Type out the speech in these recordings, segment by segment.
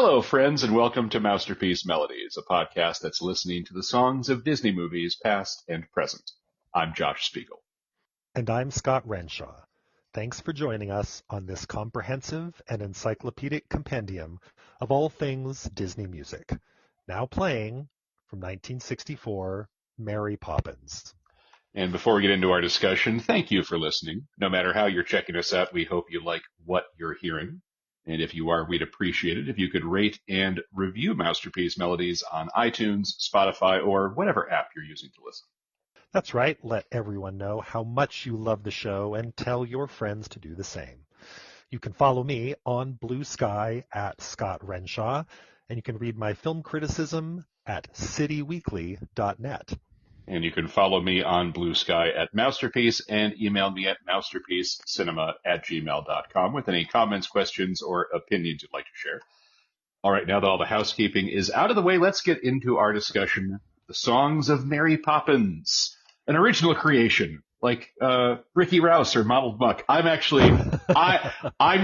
Hello, friends, and welcome to Mousterpiece Melodies, a podcast that's listening to the songs of Disney movies, past and present. I'm Josh Spiegel. And I'm Scott Renshaw. Thanks for joining us on this comprehensive and encyclopedic compendium of all things Disney music. Now playing, from 1964, Mary Poppins. And before we get into our discussion, thank you for listening. No matter how you're checking us out, we hope you like what you're hearing. And if you are, we'd appreciate it if you could rate and review Mousterpiece Melodies on iTunes, Spotify, or whatever app you're using to listen. That's right. Let everyone know how much you love the show and tell your friends to do the same. You can follow me on Blue Sky at Scott Renshaw, and you can read my film criticism at cityweekly.net. And you can follow me on Blue Sky at Mousterpiece and email me at mousterpiececinema@gmail.com with any comments, questions, or opinions you'd like to share. All right, now that all the housekeeping is out of the way, let's get into our discussion. The songs of Mary Poppins, an original creation, like Ricky Rouse or Mottled Muck. I'm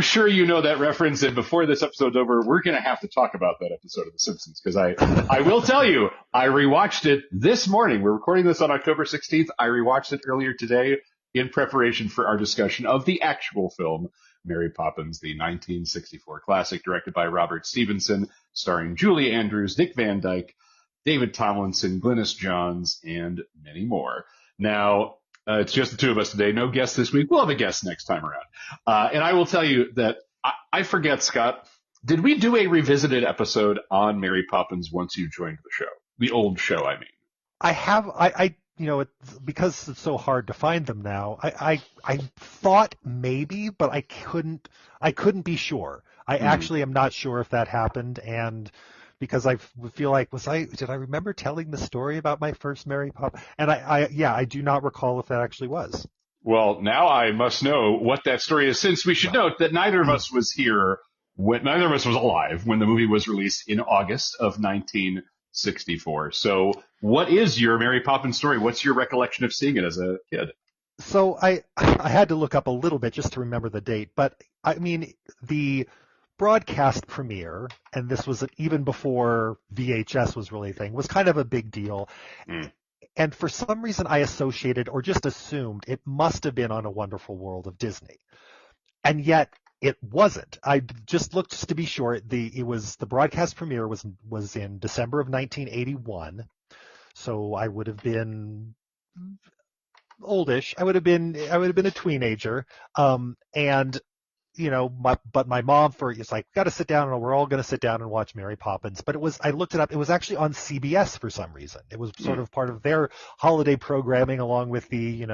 sure you know that reference, and before this episode's over, we're going to have to talk about that episode of The Simpsons, because I will tell you, I rewatched it this morning. We're recording this on October 16th. I rewatched it earlier today in preparation for our discussion of the actual film, Mary Poppins, the 1964 classic directed by Robert Stevenson, starring Julie Andrews, Dick Van Dyke, David Tomlinson, Glynis Johns, and many more. Now, it's just the two of us today. No guests this week. We'll have a guest next time around. And I will tell you that I forget, Scott, did we do a revisited episode on Mary Poppins once you joined the show? The old show, I mean. I have, because it's so hard to find them now, I thought maybe, but I couldn't be sure. I actually am not sure if that happened, and because I feel like, did I remember telling the story about my first Mary Poppins? And I do not recall if that actually was. Well, now I must know what that story is, since we should note that neither of us was alive when the movie was released in August of 1964. So what is your Mary Poppins story? What's your recollection of seeing it as a kid? So I had to look up a little bit just to remember the date, but I mean, the broadcast premiere, and this was even before VHS was really a thing, was kind of a big deal. And for some reason I associated or just assumed it must have been on A Wonderful World of Disney. And yet it wasn't. I just looked just to be sure. The broadcast premiere was in December of 1981. So I would have been oldish. I would have been a teenager. And but my mom it's like, got to sit down, and we're all going to sit down and watch Mary Poppins. But I looked it up. It was actually on CBS for some reason. It was sort of part of their holiday programming, along with the,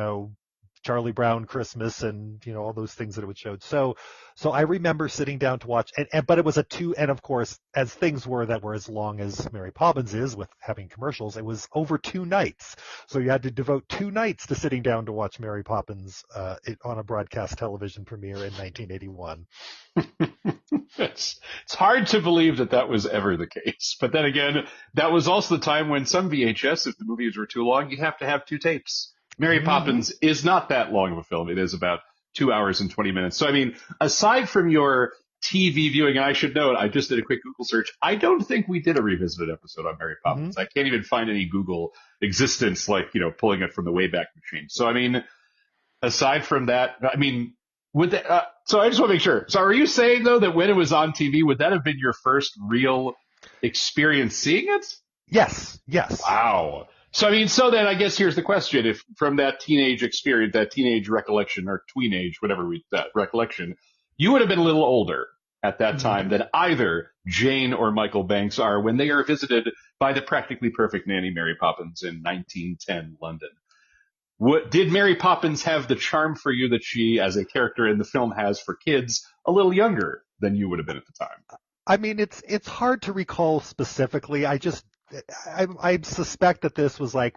Charlie Brown Christmas and, all those things that it would show. So I remember sitting down to watch, but it was and of course, as things were that were as long as Mary Poppins is with having commercials, it was over 2 nights. So you had to devote 2 nights to sitting down to watch Mary Poppins on a broadcast television premiere in 1981. It's hard to believe that was ever the case. But then again, that was also the time when some VHS, if the movies were too long, you have to have 2 tapes. Mary Poppins is not that long of a film. It is about 2 hours and 20 minutes. So, I mean, aside from your TV viewing, and I should note, I just did a quick Google search. I don't think we did a revisited episode on Mary Poppins. I can't even find any Google existence, like, pulling it from the Wayback Machine. So, I mean, aside from that, I mean, so I just want to make sure. So are you saying, though, that when it was on TV, would that have been your first real experience seeing it? Yes. Wow. So, I mean, then I guess here's the question. If from that teenage experience, that teenage recollection, or tweenage, that recollection, you would have been a little older at that time than either Jane or Michael Banks are when they are visited by the practically perfect nanny Mary Poppins in 1910 London. Did Mary Poppins have the charm for you that she, as a character in the film, has for kids a little younger than you would have been at the time? I mean, it's hard to recall specifically. I suspect that this was like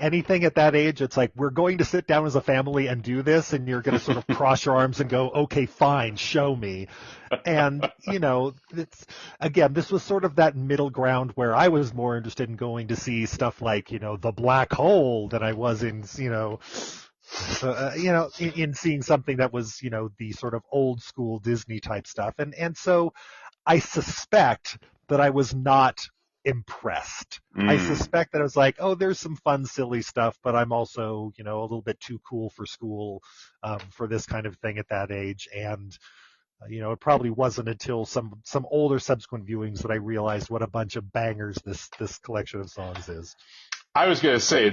anything at that age, it's like, we're going to sit down as a family and do this, and you're going to sort of cross your arms and go, okay, fine, show me. And, this was sort of that middle ground where I was more interested in going to see stuff like, The Black Hole than I was in, in seeing something that was, the sort of old school Disney type stuff. And so I suspect that I was not impressed. I suspect that I was like, oh, there's some fun, silly stuff, but I'm also, a little bit too cool for school for this kind of thing at that age. And it probably wasn't until some older subsequent viewings that I realized what a bunch of bangers this collection of songs is. I was going to say,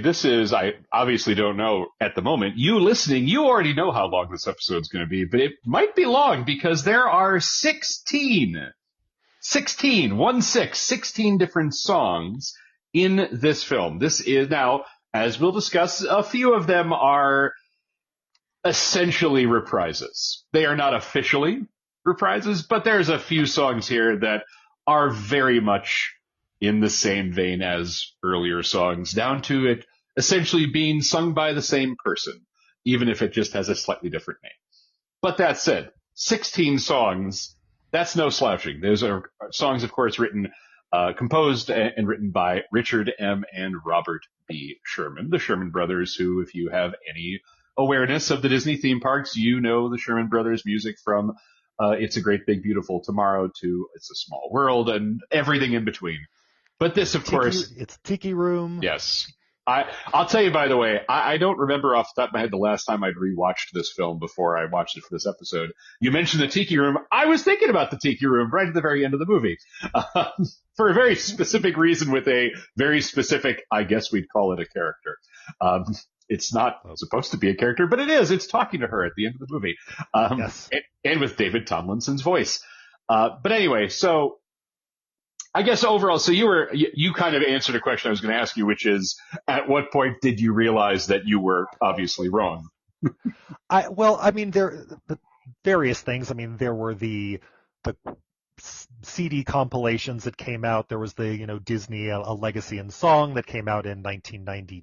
I obviously don't know at the moment. You listening, you already know how long this episode's going to be, but it might be long because there are 16 different songs in this film. This is now, as we'll discuss, a few of them are essentially reprises. They are not officially reprises, but there's a few songs here that are very much in the same vein as earlier songs, down to it essentially being sung by the same person, even if it just has a slightly different name. But that said, 16 songs, that's no slouching. Those are songs, of course, composed and written by Richard M. and Robert B. Sherman, the Sherman Brothers, who, if you have any awareness of the Disney theme parks, you know the Sherman Brothers music from It's a Great Big Beautiful Tomorrow to It's a Small World and everything in between. But this, of course... It's Tiki Room. Yes. I'll tell you, by the way, I don't remember off the top of my head the last time I'd rewatched this film before I watched it for this episode. You mentioned the Tiki Room. I was thinking about the Tiki Room right at the very end of the movie. For a very specific reason with a very specific, I guess we'd call it a character. It's not supposed to be a character, but it is. It's talking to her at the end of the movie. Yes. And with David Tomlinson's voice. But anyway, so... I guess overall, so you kind of answered a question I was going to ask you, which is, at what point did you realize that you were obviously wrong? There various things. I mean, there were the CD compilations that came out. There was the Disney a Legacy in Song that came out in 1992.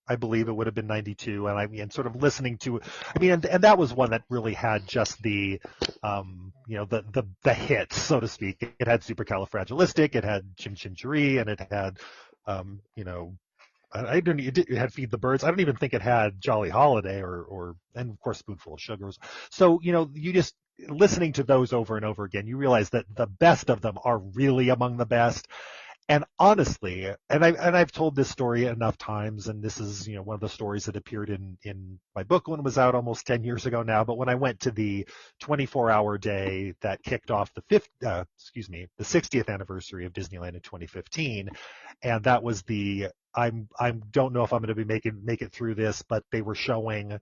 I believe it would have been 92. And sort of listening to, and that was one that really had just the the hits, so to speak. It had Supercalifragilistic, it had Chim Chim Cheree, and it had, it had Feed the Birds. I don't even think it had Jolly Holiday and of course Spoonful of Sugar. So, you just listening to those over and over again, you realize that the best of them are really among the best. And honestly, I've told this story enough times, and this is, one of the stories that appeared in my book when it was out almost 10 years ago now. But when I went to the 24-hour day that kicked off the 60th anniversary of Disneyland in 2015, and that was I don't know if I'm going to make it through this, but they were showing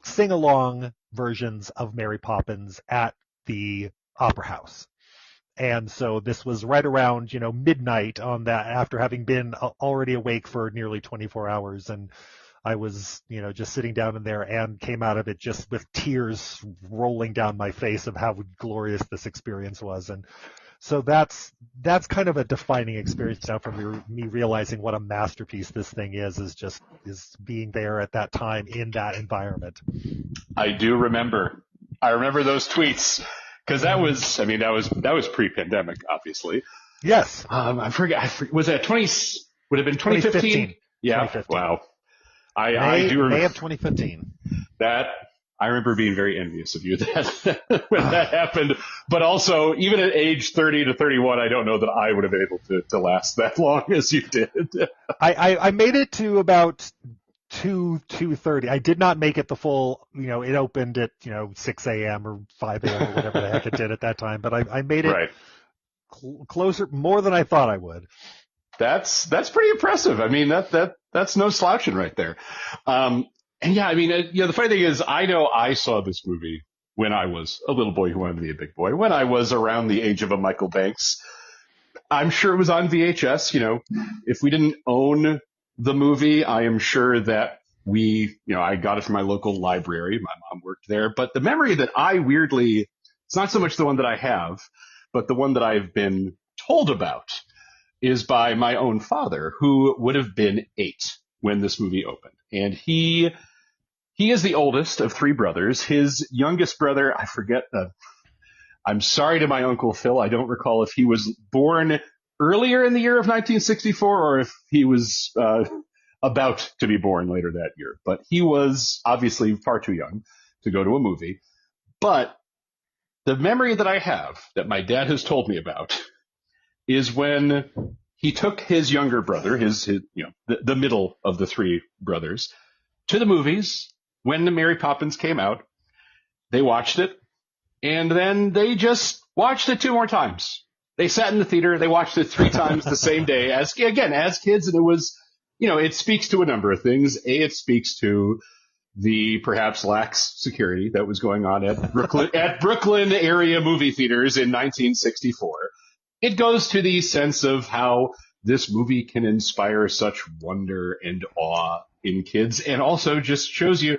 sing-along versions of Mary Poppins at the Opera House. And so this was right around, midnight on that, after having been already awake for nearly 24 hours. And I was, just sitting down in there and came out of it just with tears rolling down my face of how glorious this experience was. And so that's kind of a defining experience now for me realizing what a masterpiece this thing is being there at that time in that environment. I do remember. I remember those tweets. Because that was pre-pandemic, obviously. Yes. I forget. Was that would have been 2015? Yeah. 2015. Wow. I do remember. May of 2015. That, I remember being very envious of you when that happened. But also, even at age 30 to 31, I don't know that I would have been able to last that long as you did. I made it to about 2:30. I did not make it the full, it opened at, 6 a.m. or 5 a.m. or whatever the heck it did at that time. But I made it right. Closer, more than I thought I would. That's pretty impressive. That's no slouching right there. And yeah, the funny thing is, I know I saw this movie when I was a little boy who wanted to be a big boy, when I was around the age of a Michael Banks. I'm sure it was on VHS. If we didn't own the movie, I am sure that I got it from my local library. My mom worked there. But the memory that it's not so much the one that I have, but the one that I've been told about is by my own father, who would have been 8 when this movie opened. And he is the oldest of 3 brothers. His youngest brother, I forget, I'm sorry to my Uncle Phil, I don't recall if he was born earlier in the year of 1964 or if he was about to be born later that year. But he was obviously far too young to go to a movie. But the memory that I have that my dad has told me about is when he took his younger brother, the middle of the three brothers, to the movies when the Mary Poppins came out. They watched it, and then they just watched it 2 more times. They sat in the theater, they watched it 3 times the same day as kids, and it was, it speaks to a number of things. It speaks to the perhaps lax security that was going on at Brooklyn area movie theaters in 1964. It goes to the sense of how this movie can inspire such wonder and awe in kids, and also just shows you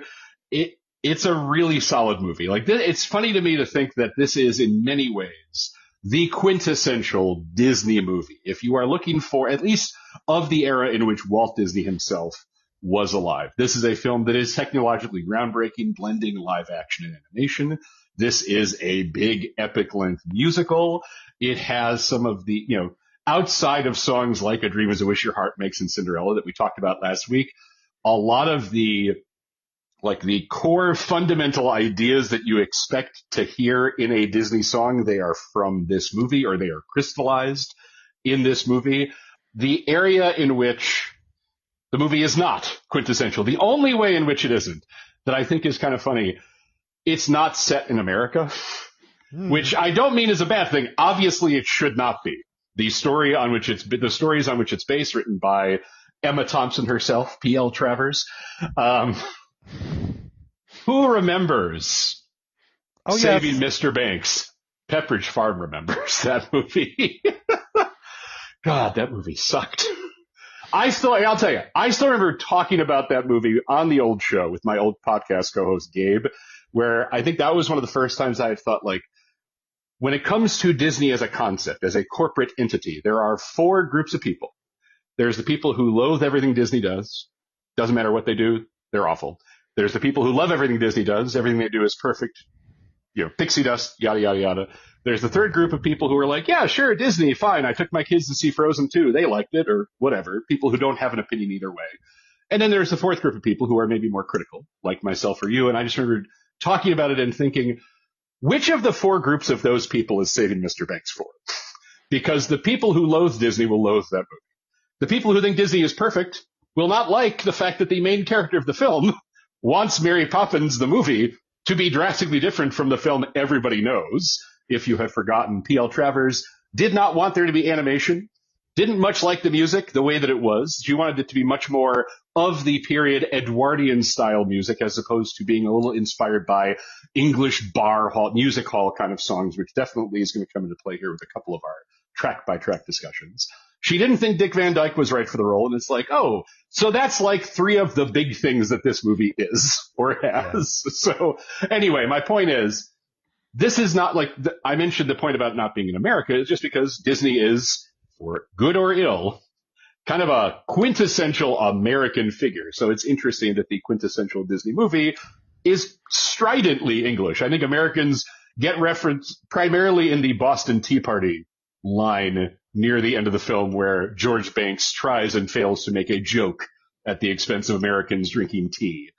it's a really solid movie. Like, it's funny to me to think that this is in many ways the quintessential Disney movie. If you are looking for, at least of the era in which Walt Disney himself was alive, this is a film that is technologically groundbreaking, blending live action and animation. This is a big epic length musical. It has some of the, outside of songs like A Dream is a Wish Your Heart Makes and Cinderella that we talked about last week, a lot of the core fundamental ideas that you expect to hear in a Disney song, they are from this movie, or they are crystallized in this movie. The area in which the movie is not quintessential, the only way in which it isn't, that I think is kind of funny, it's not set in America, which I don't mean is a bad thing. Obviously, it should not be. The stories on which it's based, written by Emma Thompson herself, P.L. Travers. Who remembers Saving Mr. Banks? Pepperidge Farm remembers that movie. God, that movie sucked. I'll tell you, I still remember talking about that movie on the old show with my old podcast co-host Gabe, where I think that was one of the first times I had thought, like, when it comes to Disney as a concept, as a corporate entity, there are 4 groups of people. There's the people who loathe everything Disney does. Doesn't matter what they do, they're awful. There's the people who love everything Disney does. Everything they do is perfect. Pixie dust, yada, yada, yada. There's the third group of people who are like, yeah, sure, Disney, fine. I took my kids to see Frozen 2. They liked it, or whatever. People who don't have an opinion either way. And then there's the fourth group of people who are maybe more critical, like myself or you. And I just remember talking about it and thinking, which of the 4 groups of those people is Saving Mr. Banks for? Because the people who loathe Disney will loathe that movie. The people who think Disney is perfect will not like the fact that the main character of the film wants Mary Poppins, the movie, to be drastically different from the film everybody knows. If you have forgotten, P.L. Travers did not want there to be animation, didn't much like the music the way that it was. She wanted it to be much more of the period Edwardian style music, as opposed to being a little inspired by English bar hall, music hall kind of songs, which definitely is going to come into play here with a couple of our track by track discussions. She didn't think Dick Van Dyke was right for the role, and it's like, oh, so that's like 3 of the big things that this movie is, or has. Yeah. So anyway, my point is, this is not like, I mentioned the point about not being in America, is just because Disney is, for good or ill, kind of a quintessential American figure. So it's interesting that the quintessential Disney movie is stridently English. I think Americans get referenced primarily in the Boston Tea Party line near the end of the film, where George Banks tries and fails to make a joke at the expense of Americans drinking tea.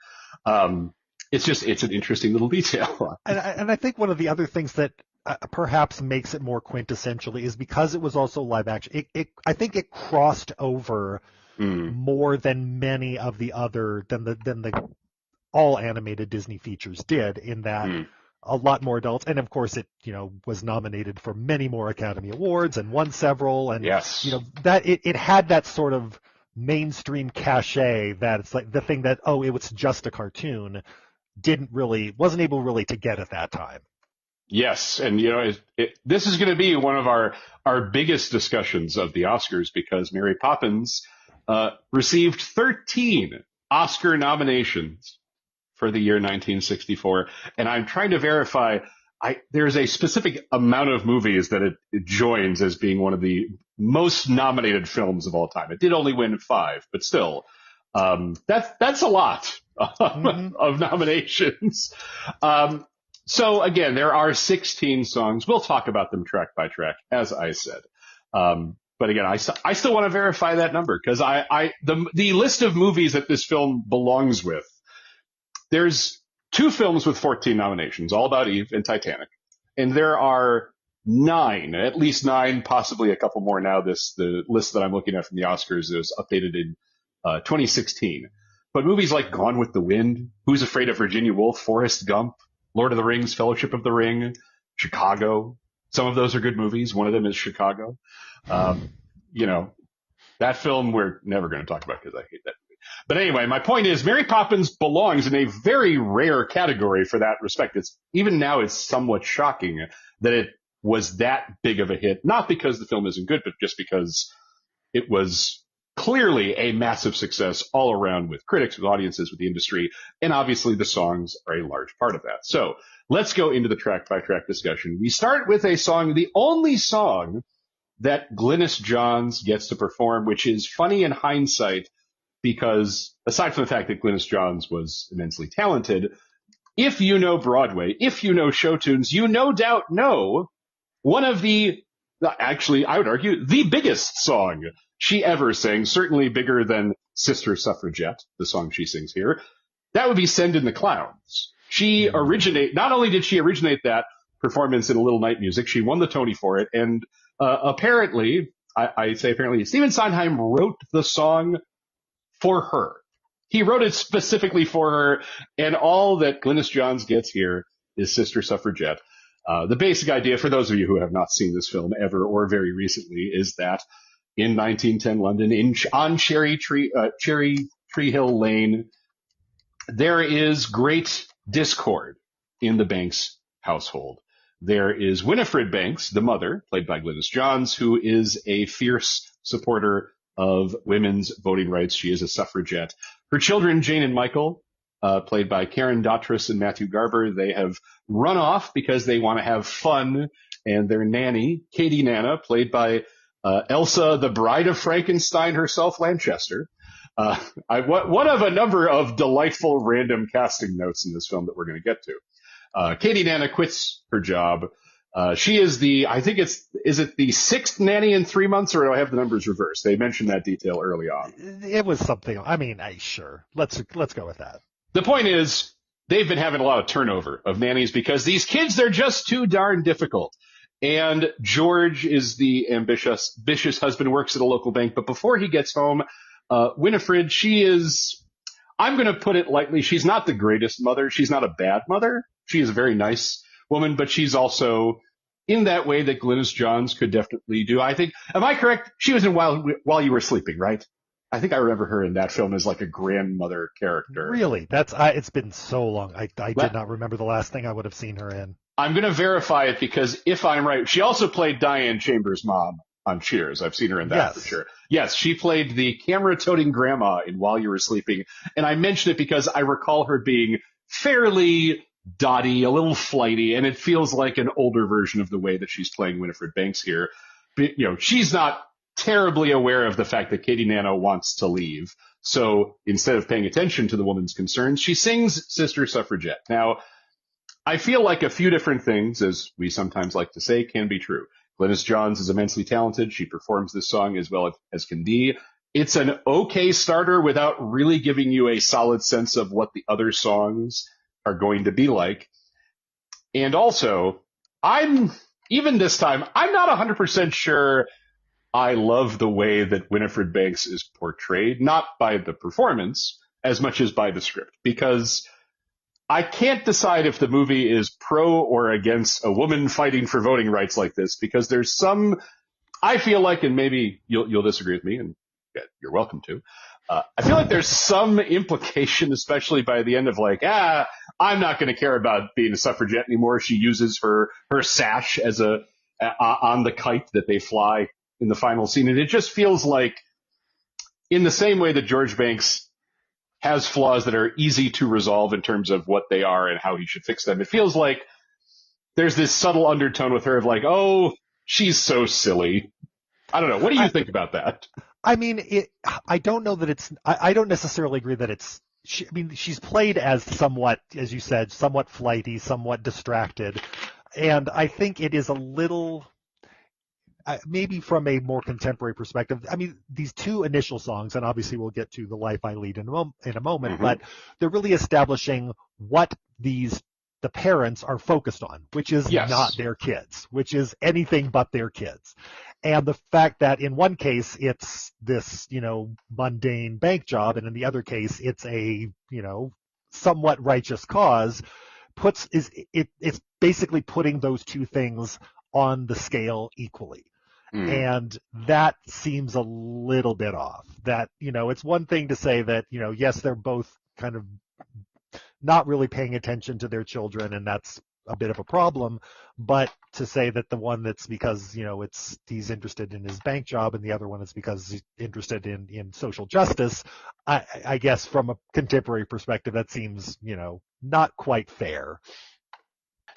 It's an interesting little detail. And I think one of the other things that perhaps makes it more quintessentially is because it was also live action. I think it crossed over more than many of the other than the all animated Disney features did, in that a lot more adults, and of course it was nominated for many more Academy Awards and won several, and yes, that it had that sort of mainstream cachet that it's like the thing that, oh, it was just a cartoon, wasn't able really to get at that time. Yes, and this is going to be one of our biggest discussions of the Oscars, because Mary Poppins received 13 Oscar nominations for the year 1964, and I'm trying to verify. There's a specific amount of movies that it joins as being one of the most nominated films of all time. It did only win 5, but still, that's a lot of nominations. So again, there are 16 songs. We'll talk about them track by track, as I said. But again, I still want to verify that number, because the list of movies that this film belongs with, there's 2 films with 14 nominations, All About Eve and Titanic. and there are 9, at least 9, possibly a couple more now. The list that I'm looking at from the Oscars is updated in 2016. But movies like Gone with the Wind, Who's Afraid of Virginia Woolf, Forrest Gump, Lord of the Rings, Fellowship of the Ring, Chicago. Some of those are good movies. One of them is Chicago. That film we're never going to talk about because I hate that movie. But anyway, my point is Mary Poppins belongs in a very rare category for that respect. Even now it's somewhat shocking that it was that big of a hit, not because the film isn't good, but just because it was clearly a massive success all around with critics, with audiences, with the industry, and obviously the songs are a large part of that. So let's go into the track-by-track discussion. We start with a song, the only song that Glynis Johns gets to perform, which is funny in hindsight because, aside from the fact that Glynis Johns was immensely talented, if you know Broadway, if you know show tunes, you no doubt know one of actually, I would argue, the biggest song she ever sang, certainly bigger than Sister Suffragette, the song she sings here. That would be Send in the Clowns. Not only did she originate that performance in A Little Night Music, she won the Tony for it, and apparently, I say apparently, Stephen Sondheim wrote the song for her. He wrote it specifically for her, and all that Glynis Johns gets here is Sister Suffragette. The basic idea, for those of you who have not seen this film ever or very recently, is that in 1910 London, on Cherry Tree Hill Lane, there is great discord in the Banks household. There is Winifred Banks, the mother, played by Glynis Johns, who is a fierce supporter of women's voting rights. She is a suffragette. Her children, Jane and Michael, played by Karen Dotrice and Matthew Garber, they have run off because they want to have fun. And their nanny, Katie Nana, played by Elsa, the Bride of Frankenstein herself, Lanchester. One of a number of delightful random casting notes in this film that we're going to get to. Katie Nana quits her job. She is is it the 6th nanny in 3 months, or do I have the numbers reversed? They mentioned that detail early on. It was something. I mean, sure. Let's go with that. The point is, they've been having a lot of turnover of nannies because these kids, they're just too darn difficult. And George is the ambitious husband, works at a local bank. But before he gets home, Winifred, she is, I'm going to put it lightly, she's not the greatest mother. She's not a bad mother. She is a very nice woman, but she's also in that way that Glynis Johns could definitely do. I think, am I correct? She was in While You Were Sleeping, right? I think I remember her in that film as like a grandmother character. Really? It's been so long. I did not remember the last thing I would have seen her in. I'm going to verify it because if I'm right, she also played Diane Chambers' mom on Cheers. I've seen her in that for sure. Yes, she played the camera-toting grandma in While You Were Sleeping. And I mention it because I recall her being fairly dotty, a little flighty, and it feels like an older version of the way that she's playing Winifred Banks here. But, she's not terribly aware of the fact that Katie Nana wants to leave. So instead of paying attention to the woman's concerns, she sings Sister Suffragette. Now, I feel like a few different things, as we sometimes like to say, can be true. Glynis Johns is immensely talented. She performs this song as well as can be. It's an okay starter without really giving you a solid sense of what the other songs are going to be like. And also, even this time, I'm not 100% sure I love the way that Winifred Banks is portrayed, not by the performance as much as by the script, because I can't decide if the movie is pro or against a woman fighting for voting rights like this, because there's I feel like, and maybe you'll disagree with me, and you're welcome to, I feel like there's some implication, especially by the end of I'm not going to care about being a suffragette anymore. She uses her sash as on the kite that they fly in the final scene. And it just feels like, in the same way that George Banks has flaws that are easy to resolve in terms of what they are and how he should fix them, it feels like there's this subtle undertone with her of oh, she's so silly. I don't know. What do you think about that? I mean, I don't know that I don't necessarily agree that she's played as somewhat, as you said, somewhat flighty, somewhat distracted. And I think it is a little, maybe from a more contemporary perspective, I mean, these two initial songs, and obviously we'll get to The Life I Lead in a moment, mm-hmm. but they're really establishing what these the parents are focused on, which is Yes. not their kids, which is anything but their kids. And the fact that in one case it's this, mundane bank job, and in the other case it's a, somewhat righteous cause, it's basically putting those two things on the scale equally. And that seems a little bit off. That, it's one thing to say that, yes, they're both kind of not really paying attention to their children, and that's a bit of a problem. But to say that the one that's because, he's interested in his bank job, and the other one is because he's interested in social justice, I guess from a contemporary perspective, that seems, not quite fair.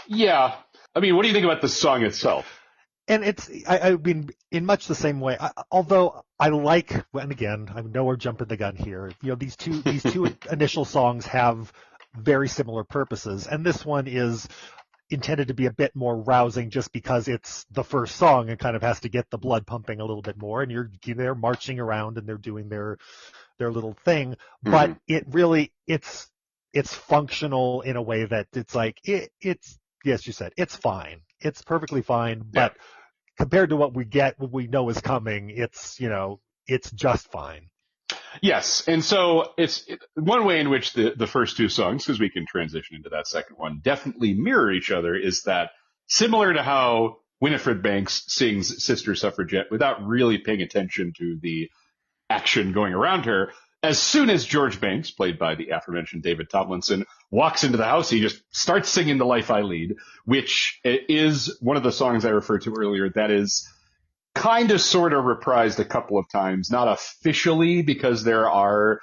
Yeah. I mean, what do you think about the song itself? And I mean, in much the same way, although I like, and again, I know we're jumping the gun here, these two initial songs have very similar purposes, and this one is intended to be a bit more rousing just because it's the first song and kind of has to get the blood pumping a little bit more, and they're marching around and they're doing their little thing, but it really, it's functional in a way that it's like, it's, yes, you said, it's fine. It's perfectly fine, but compared to what we know is coming, it's just fine. Yes, and so it's one way in which the first two songs, because we can transition into that second one, definitely mirror each other, is that similar to how Winifred Banks sings Sister Suffragette without really paying attention to the action going around her, as soon as George Banks, played by the aforementioned David Tomlinson, walks into the house, he just starts singing The Life I Lead, which is one of the songs I referred to earlier that is kind of sort of reprised a couple of times, not officially because there are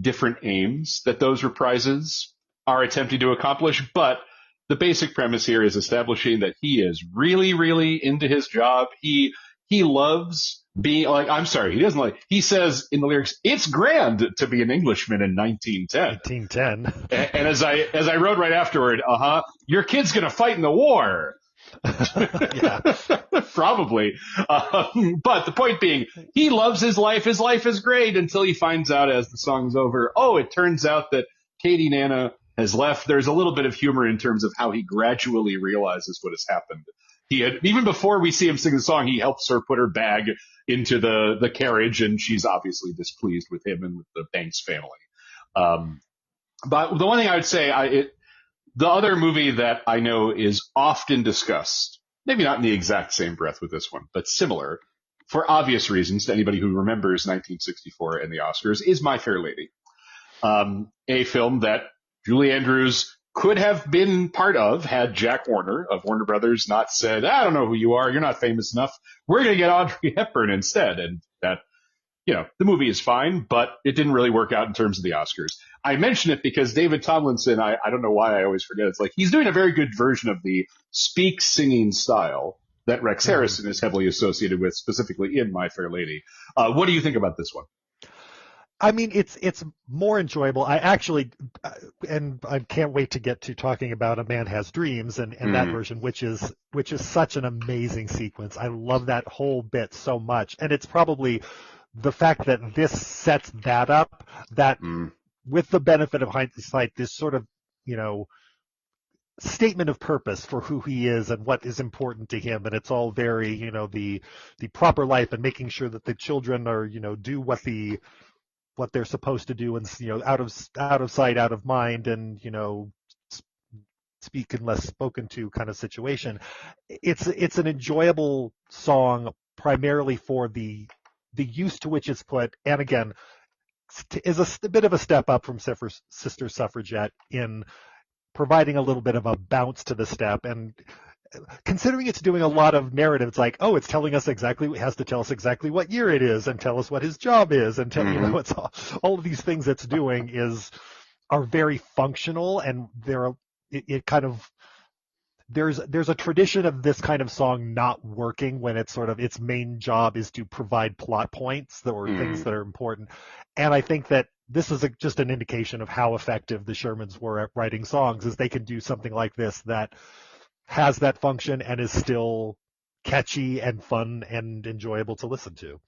different aims that those reprises are attempting to accomplish, but the basic premise here is establishing that he is really, really into his job. He loves being like, I'm sorry, he doesn't like, he says in the lyrics, it's grand to be an Englishman in 1910. 1910. And as I wrote right afterward, your kid's going to fight in the war. Yeah. Probably. But the point being, he loves his life. His life is great until he finds out as the song's over, it turns out that Katie Nana has left. There's a little bit of humor in terms of how he gradually realizes what has happened. Even before we see him sing the song, he helps her put her bag into the carriage, and she's obviously displeased with him and with the Banks family. But the one thing I would say, the other movie that I know is often discussed, maybe not in the exact same breath with this one, but similar, for obvious reasons to anybody who remembers 1964 and the Oscars, is My Fair Lady. A film that Julie Andrews could have been part of had Jack Warner of Warner Brothers not said, I don't know who you are, you're not famous enough, we're going to get Audrey Hepburn instead. And that, the movie is fine, but it didn't really work out in terms of the Oscars. I mention it because David Tomlinson, I don't know why I always forget, it's like he's doing a very good version of the speak singing style that Rex Harrison is heavily associated with, specifically in My Fair Lady. What do you think about this one? I mean, it's more enjoyable. I actually, and I can't wait to get to talking about A Man Has Dreams and that version, which is such an amazing sequence. I love that whole bit so much. And it's probably the fact that this sets that up, that with the benefit of hindsight, this sort of, statement of purpose for who he is and what is important to him. And it's all very, the proper life and making sure that the children are, do what they're supposed to do, and out of sight, out of mind, and speak unless spoken to kind of situation. It's an enjoyable song primarily for the use to which it's put, and again is a bit of a step up from Sister Suffragette in providing a little bit of a bounce to the step. And considering it's doing a lot of narrative, it's like, it's telling us it has to tell us exactly what year it is and tell us what his job is, and it's all of these things it's doing are very functional, and it kind of, there's a tradition of this kind of song not working when it's sort of its main job is to provide plot points or things that are important. And I think that this is just an indication of how effective the Shermans were at writing songs, is they can do something like this that has that function and is still catchy and fun and enjoyable to listen to.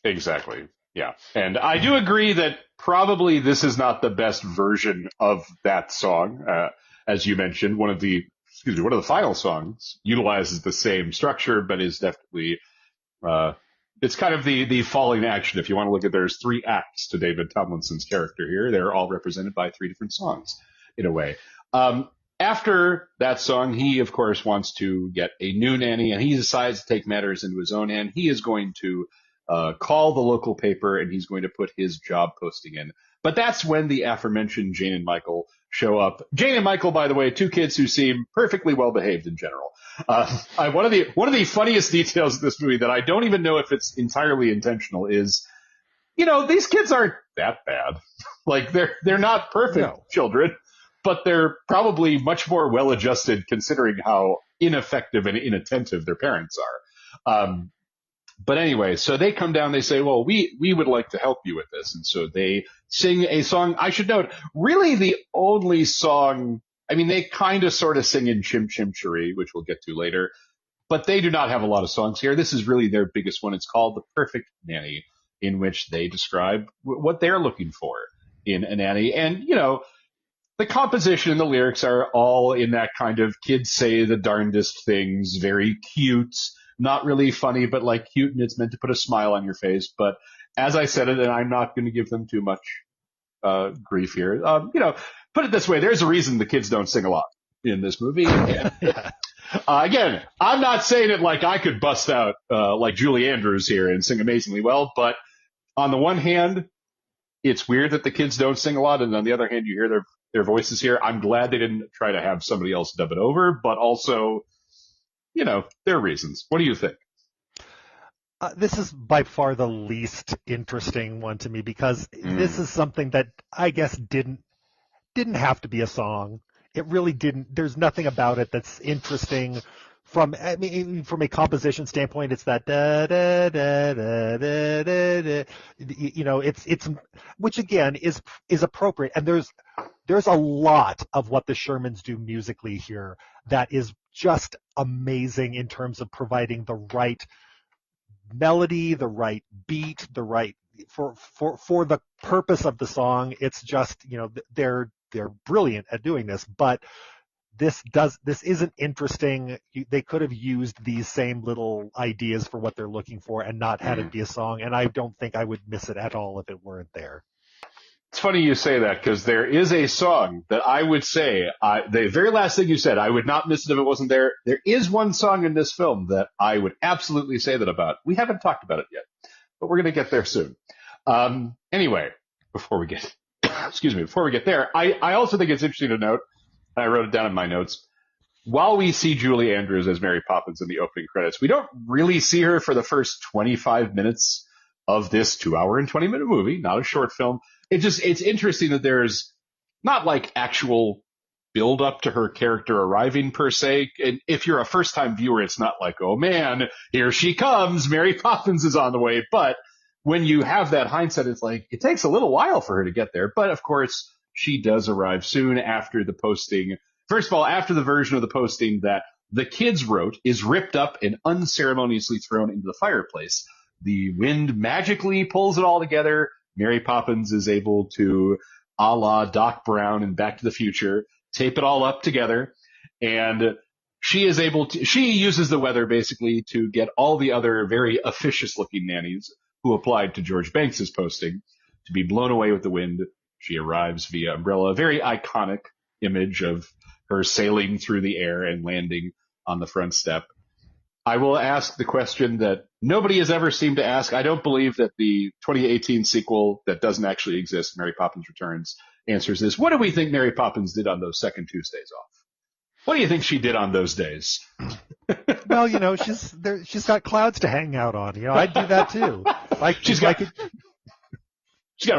Exactly. Yeah. And I do agree that probably this is not the best version of that song. as you mentioned, one of the final songs utilizes the same structure, but is definitely, it's kind of the falling action. If you want to look at, there's 3 acts to David Tomlinson's character here. They're all represented by 3 different songs in a way. After that song, he, of course, wants to get a new nanny, and he decides to take matters into his own hand. He is going to call the local paper, and he's going to put his job posting in. But that's when the aforementioned Jane and Michael show up. Jane and Michael, by the way, 2 kids who seem perfectly well behaved in general. One of the funniest details of this movie that I don't even know if it's entirely intentional is, these kids aren't that bad. Like they're not perfect children, but they're probably much more well-adjusted considering how ineffective and inattentive their parents are. But anyway, so they come down, they say, well, we would like to help you with this. And so they sing a song. I should note, really the only song, they kind of sort of sing in Chim Chim Cheree, which we'll get to later, but they do not have a lot of songs here. This is really their biggest one. It's called The Perfect Nanny, in which they describe what they're looking for in a nanny. And, the composition and the lyrics are all in that kind of kids say the darndest things, very cute, not really funny, but like cute, and it's meant to put a smile on your face. But as I said it, and I'm not going to give them too much grief here, put it this way, there's a reason the kids don't sing a lot in this movie. And, again, I'm not saying it like I could bust out like Julie Andrews here and sing amazingly well, but on the one hand, it's weird that the kids don't sing a lot, and on the other hand, you hear their voices here. I'm glad they didn't try to have somebody else dub it over, but also, there are reasons. What do you think? This is by far the least interesting one to me because this is something that I guess didn't have to be a song. It really didn't. There's nothing about it that's interesting. From a composition standpoint, it's that da da da da da da da. It's which again is appropriate, and there's a lot of what the Shermans do musically here that is just amazing in terms of providing the right melody, the right beat, the right for the purpose of the song. It's just they're brilliant at doing this, but this isn't interesting. They could have used these same little ideas for what they're looking for and not had it be a song, and I don't think I would miss it at all if it weren't there. It's funny you say that because there is a song that I would say, the very last thing you said, I would not miss it if it wasn't there. There is one song in this film that I would absolutely say that about. We haven't talked about it yet, but we're going to get there soon. Anyway, before we get there, I also think it's interesting to note, I wrote it down in my notes, while we see Julie Andrews as Mary Poppins in the opening credits, we don't really see her for the first 25 minutes of this 2-hour and 20-minute movie, not a short film. It's interesting that there's not like actual build up to her character arriving per se. And if you're a first time viewer, it's not like, oh man, here she comes, Mary Poppins is on the way. But when you have that hindsight, it's like, it takes a little while for her to get there. But of course, she does arrive soon after the posting. First of all, after the version of the posting that the kids wrote is ripped up and unceremoniously thrown into the fireplace. The wind magically pulls it all together. Mary Poppins is able to, a la Doc Brown in Back to the Future, tape it all up together. And she uses the weather basically to get all the other very officious looking nannies who applied to George Banks's posting to be blown away with the wind. She arrives via umbrella, a very iconic image of her sailing through the air and landing on the front step. I will ask the question that nobody has ever seemed to ask. I don't believe that the 2018 sequel that doesn't actually exist, Mary Poppins Returns, answers this. What do we think Mary Poppins did on those second Tuesdays off? What do you think she did on those days? Well, she's got clouds to hang out on. I'd do that too. She's got to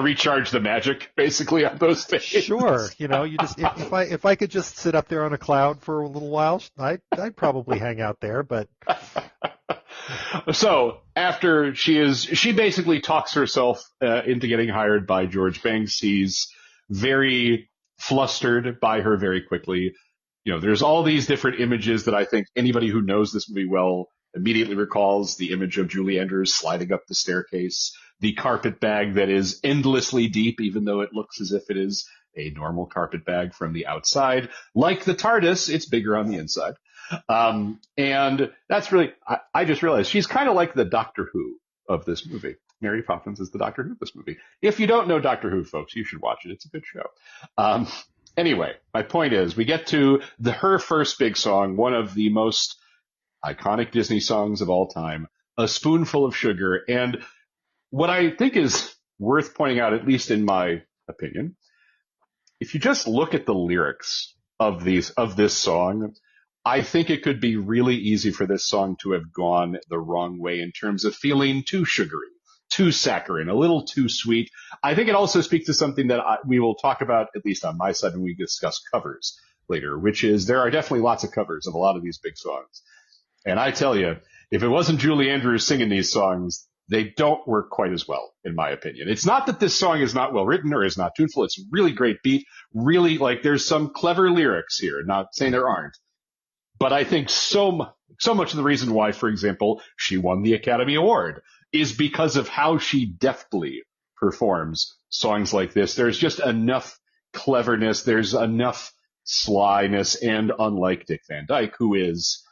recharge the magic basically on those days. Sure. If I could just sit up there on a cloud for a little while, I'd probably hang out there, but. So after she basically talks herself into getting hired by George Banks. He's very flustered by her very quickly. There's all these different images that I think anybody who knows this movie well immediately recalls. The image of Julie Andrews sliding up the staircase, the carpet bag that is endlessly deep, even though it looks as if it is a normal carpet bag from the outside. Like the TARDIS, it's bigger on the inside. And that's really, I just realized she's kind of like the Doctor Who of this movie. Mary Poppins is the Doctor Who of this movie. If you don't know Doctor Who, folks, you should watch it. It's a good show. Anyway, my point is we get to her first big song, one of the most iconic Disney songs of all time, A Spoonful of Sugar. And what I think is worth pointing out, at least in my opinion, if you just look at the lyrics of this song, I think it could be really easy for this song to have gone the wrong way in terms of feeling too sugary, too saccharine, a little too sweet. I think it also speaks to something that we will talk about, at least on my side, when we discuss covers later, which is there are definitely lots of covers of a lot of these big songs. And I tell you, if it wasn't Julie Andrews singing these songs, they don't work quite as well, in my opinion. It's not that this song is not well written or is not tuneful. It's a really great beat. Really, like, there's some clever lyrics here. Not saying there aren't. But I think so much of the reason why, for example, she won the Academy Award is because of how she deftly performs songs like this. There's just enough cleverness. There's enough slyness. And unlike Dick Van Dyke, who is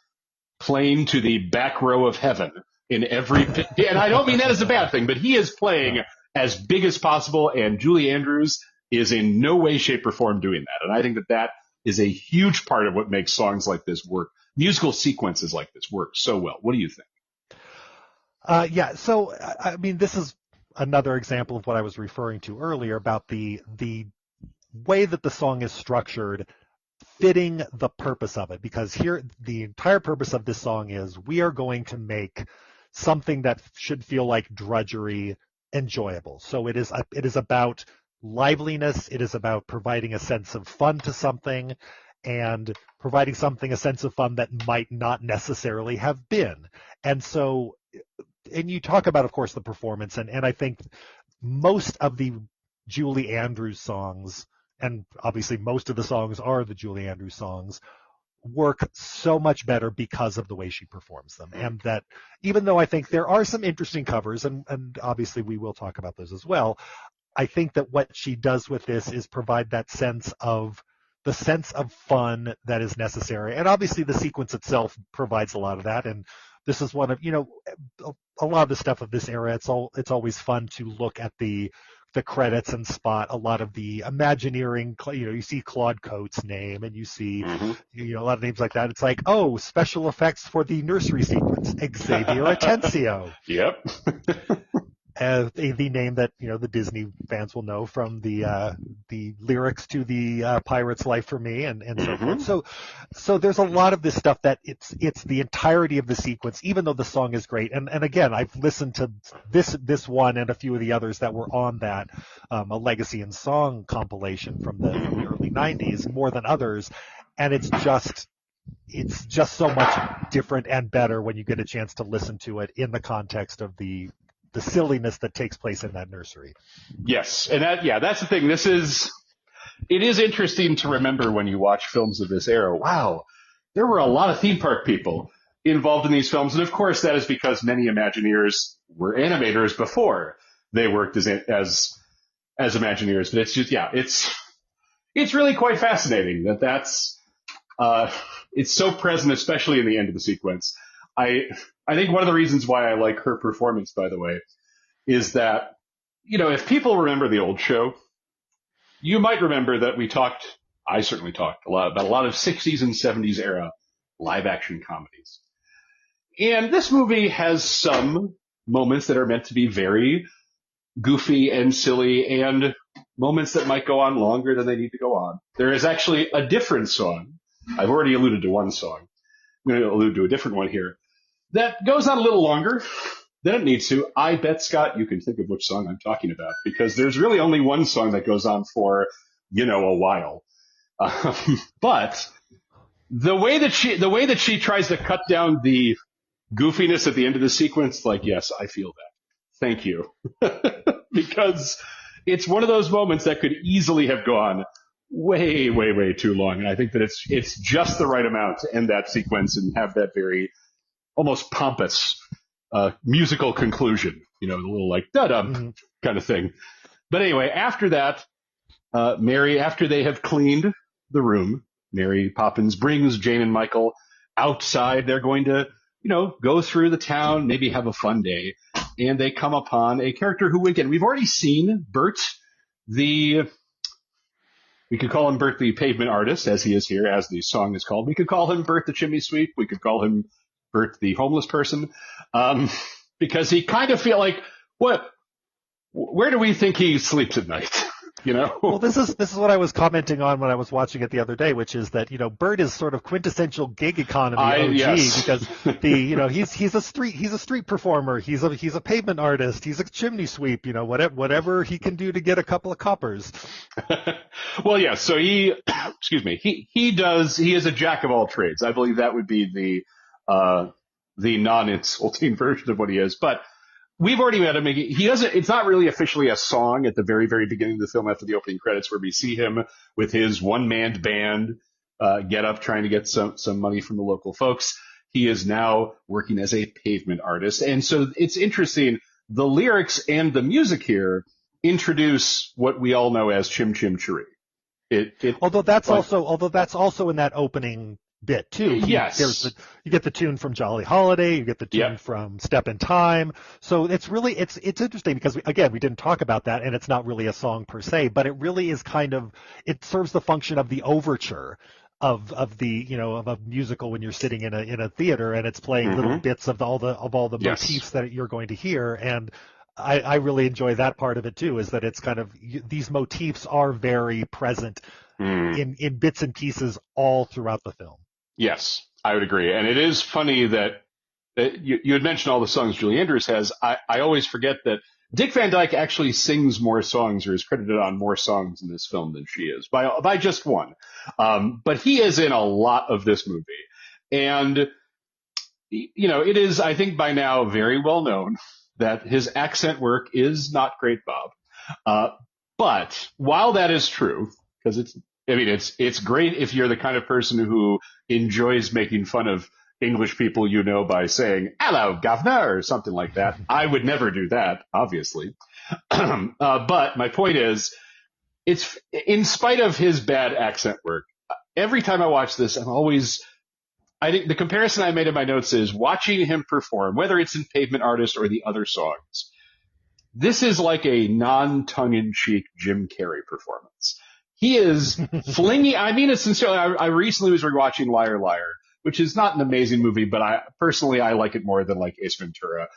playing to the back row of heaven in every, and I don't mean that as a bad thing, but he is playing as big as possible, and Julie Andrews is in no way, shape, or form doing that. And I think that is a huge part of what makes songs like this work. Musical sequences like this work so well. What do you think? Yeah, so, I mean, this is another example of what I was referring to earlier about the way that the song is structured fitting the purpose of it, because here the entire purpose of this song is we are going to make something that should feel like drudgery enjoyable. So it is about liveliness. It is about providing a sense of fun to something and providing something a sense of fun that might not necessarily have been. And so, and you talk about, of course, the performance, and I think most of the Julie Andrews songs, and obviously most of the songs are the Julie Andrews songs, work so much better because of the way she performs them. And that even though I think there are some interesting covers, and obviously we will talk about those as well, I think that what she does with this is provide that sense of fun that is necessary. And obviously the sequence itself provides a lot of that. And this is one of, a lot of the stuff of this era, it's always fun to look at the credits and spot a lot of the Imagineering, you see Claude Coates' name and you see, a lot of names like that. It's like, oh, special effects for the nursery sequence, Xavier Atencio. Yep. The name that, the Disney fans will know from the lyrics to the Pirate's Life for Me and so forth. So there's a lot of this stuff that it's the entirety of the sequence, even though the song is great. And again, I've listened to this one and a few of the others that were on that, a Legacy and Song compilation from the early 90s more than others. And it's just so much different and better when you get a chance to listen to it in the context of the silliness that takes place in that nursery. Yes. And that's the thing. It is interesting to remember when you watch films of this era. Wow, there were a lot of theme park people involved in these films. And of course, that is because many Imagineers were animators before they worked as Imagineers. But it's just, it's really quite fascinating that's it's so present, especially in the end of the sequence. I think one of the reasons why I like her performance, by the way, is that, if people remember the old show, you might remember that I certainly talked a lot about a lot of 60s and 70s era live action comedies. And this movie has some moments that are meant to be very goofy and silly and moments that might go on longer than they need to go on. There is actually a different song. I've already alluded to one song. I'm going to allude to a different one here that goes on a little longer than it needs to. I bet, Scott, you can think of which song I'm talking about, because there's really only one song that goes on for, a while. But the way that she tries to cut down the goofiness at the end of the sequence, like, yes, I feel that. Thank you. Because it's one of those moments that could easily have gone way, way, way too long. And I think that it's just the right amount to end that sequence and have that very almost pompous musical conclusion, the little like da-dum kind of thing. But anyway, after that, Mary, after they have cleaned the room, Mary Poppins brings Jane and Michael outside. They're going to, go through the town, maybe have a fun day. And they come upon a character who, again, we've already seen, Bert, we could call him Bert the pavement artist, as he is here, as the song is called. We could call him Bert the chimney sweep. We could call him Bert the homeless person, because he kind of feel like, where do we think he sleeps at night? Well, this is what I was commenting on when I was watching it the other day, which is that, Bert is sort of quintessential gig economy OG, yes. because he's a street performer. He's a pavement artist. He's a chimney sweep, whatever he can do to get a couple of coppers. Well, yeah. So he is a jack of all trades. I believe that would be the non-insulting version of what he is, but we've already met him. It's not really officially a song at the very, very beginning of the film after the opening credits, where we see him with his one-man band get up trying to get some money from the local folks. He is now working as a pavement artist. And so it's interesting. The lyrics and the music here introduce what we all know as Chim Chim Cheree. Although that's also in that opening bit too. Yes. You get the tune from Jolly Holiday, you get the tune from Step in Time. So it's interesting because we didn't talk about that, and it's not really a song per se, but it really is it serves the function of the overture of a musical when you're sitting in a theater and it's playing little bits of all the motifs that you're going to hear. And I really enjoy that part of it too, is that it's kind of, these motifs are very present in bits and pieces all throughout the film. Yes, I would agree. And it is funny that you had mentioned all the songs Julie Andrews has. I always forget that Dick Van Dyke actually sings more songs, or is credited on more songs in this film than she is, by just one. But he is in a lot of this movie. And, it is, I think by now, very well known that his accent work is not great, Bob. But while that is true, because it's great if you're the kind of person who enjoys making fun of English people, by saying, "Hello, governor," or something like that. I would never do that, obviously. But my point is, it's in spite of his bad accent work, every time I watch this, I think the comparison I made in my notes is watching him perform, whether it's in Pavement Artist or the other songs. This is like a non-tongue-in-cheek Jim Carrey performance. He is flinging. I mean it sincerely. I recently was rewatching Liar Liar, which is not an amazing movie, but I like it more than like Ace Ventura.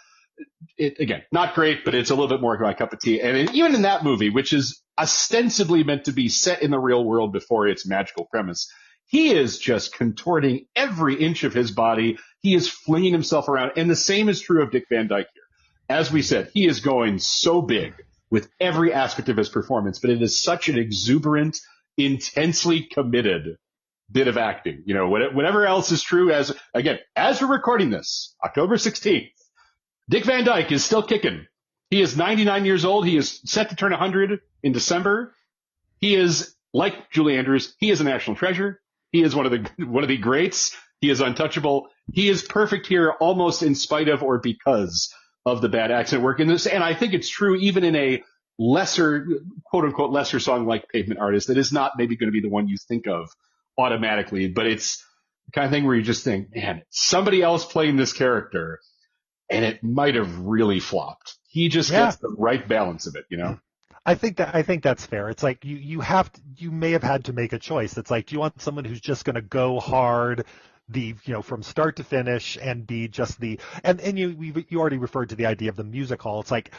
Again, not great, but it's a little bit more my cup of tea. And even in that movie, which is ostensibly meant to be set in the real world before its magical premise, he is just contorting every inch of his body. He is flinging himself around. And the same is true of Dick Van Dyke here. As we said, he is going so big with every aspect of his performance, but it is such an exuberant, intensely committed bit of acting. Whatever else is true, as we're recording this, October 16th, Dick Van Dyke is still kicking. He is 99 years old. He is set to turn 100 in December. He is, like Julie Andrews, he is a national treasure. He is one of the greats. He is untouchable. He is perfect here, almost in spite of or because of the bad accent work in this. And I think it's true even in a lesser, quote unquote, lesser song like Pavement Artist that is not maybe going to be the one you think of automatically, but it's the kind of thing where you just think, man, somebody else playing this character, and it might have really flopped. He just gets the right balance of it, I think that's fair. It's like you may have had to make a choice. It's like, do you want someone who's just going to go hard, from start to finish, and be just and you already referred to the idea of the music hall. It's like,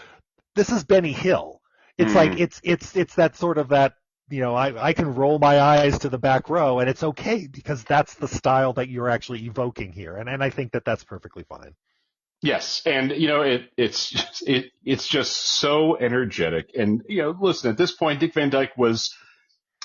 this is Benny Hill. It's like it's that sort of that, I can roll my eyes to the back row, and it's okay because that's the style that you're actually evoking here, and I think that that's perfectly fine. Yes, and it's just so energetic. And listen, at this point, Dick Van Dyke was,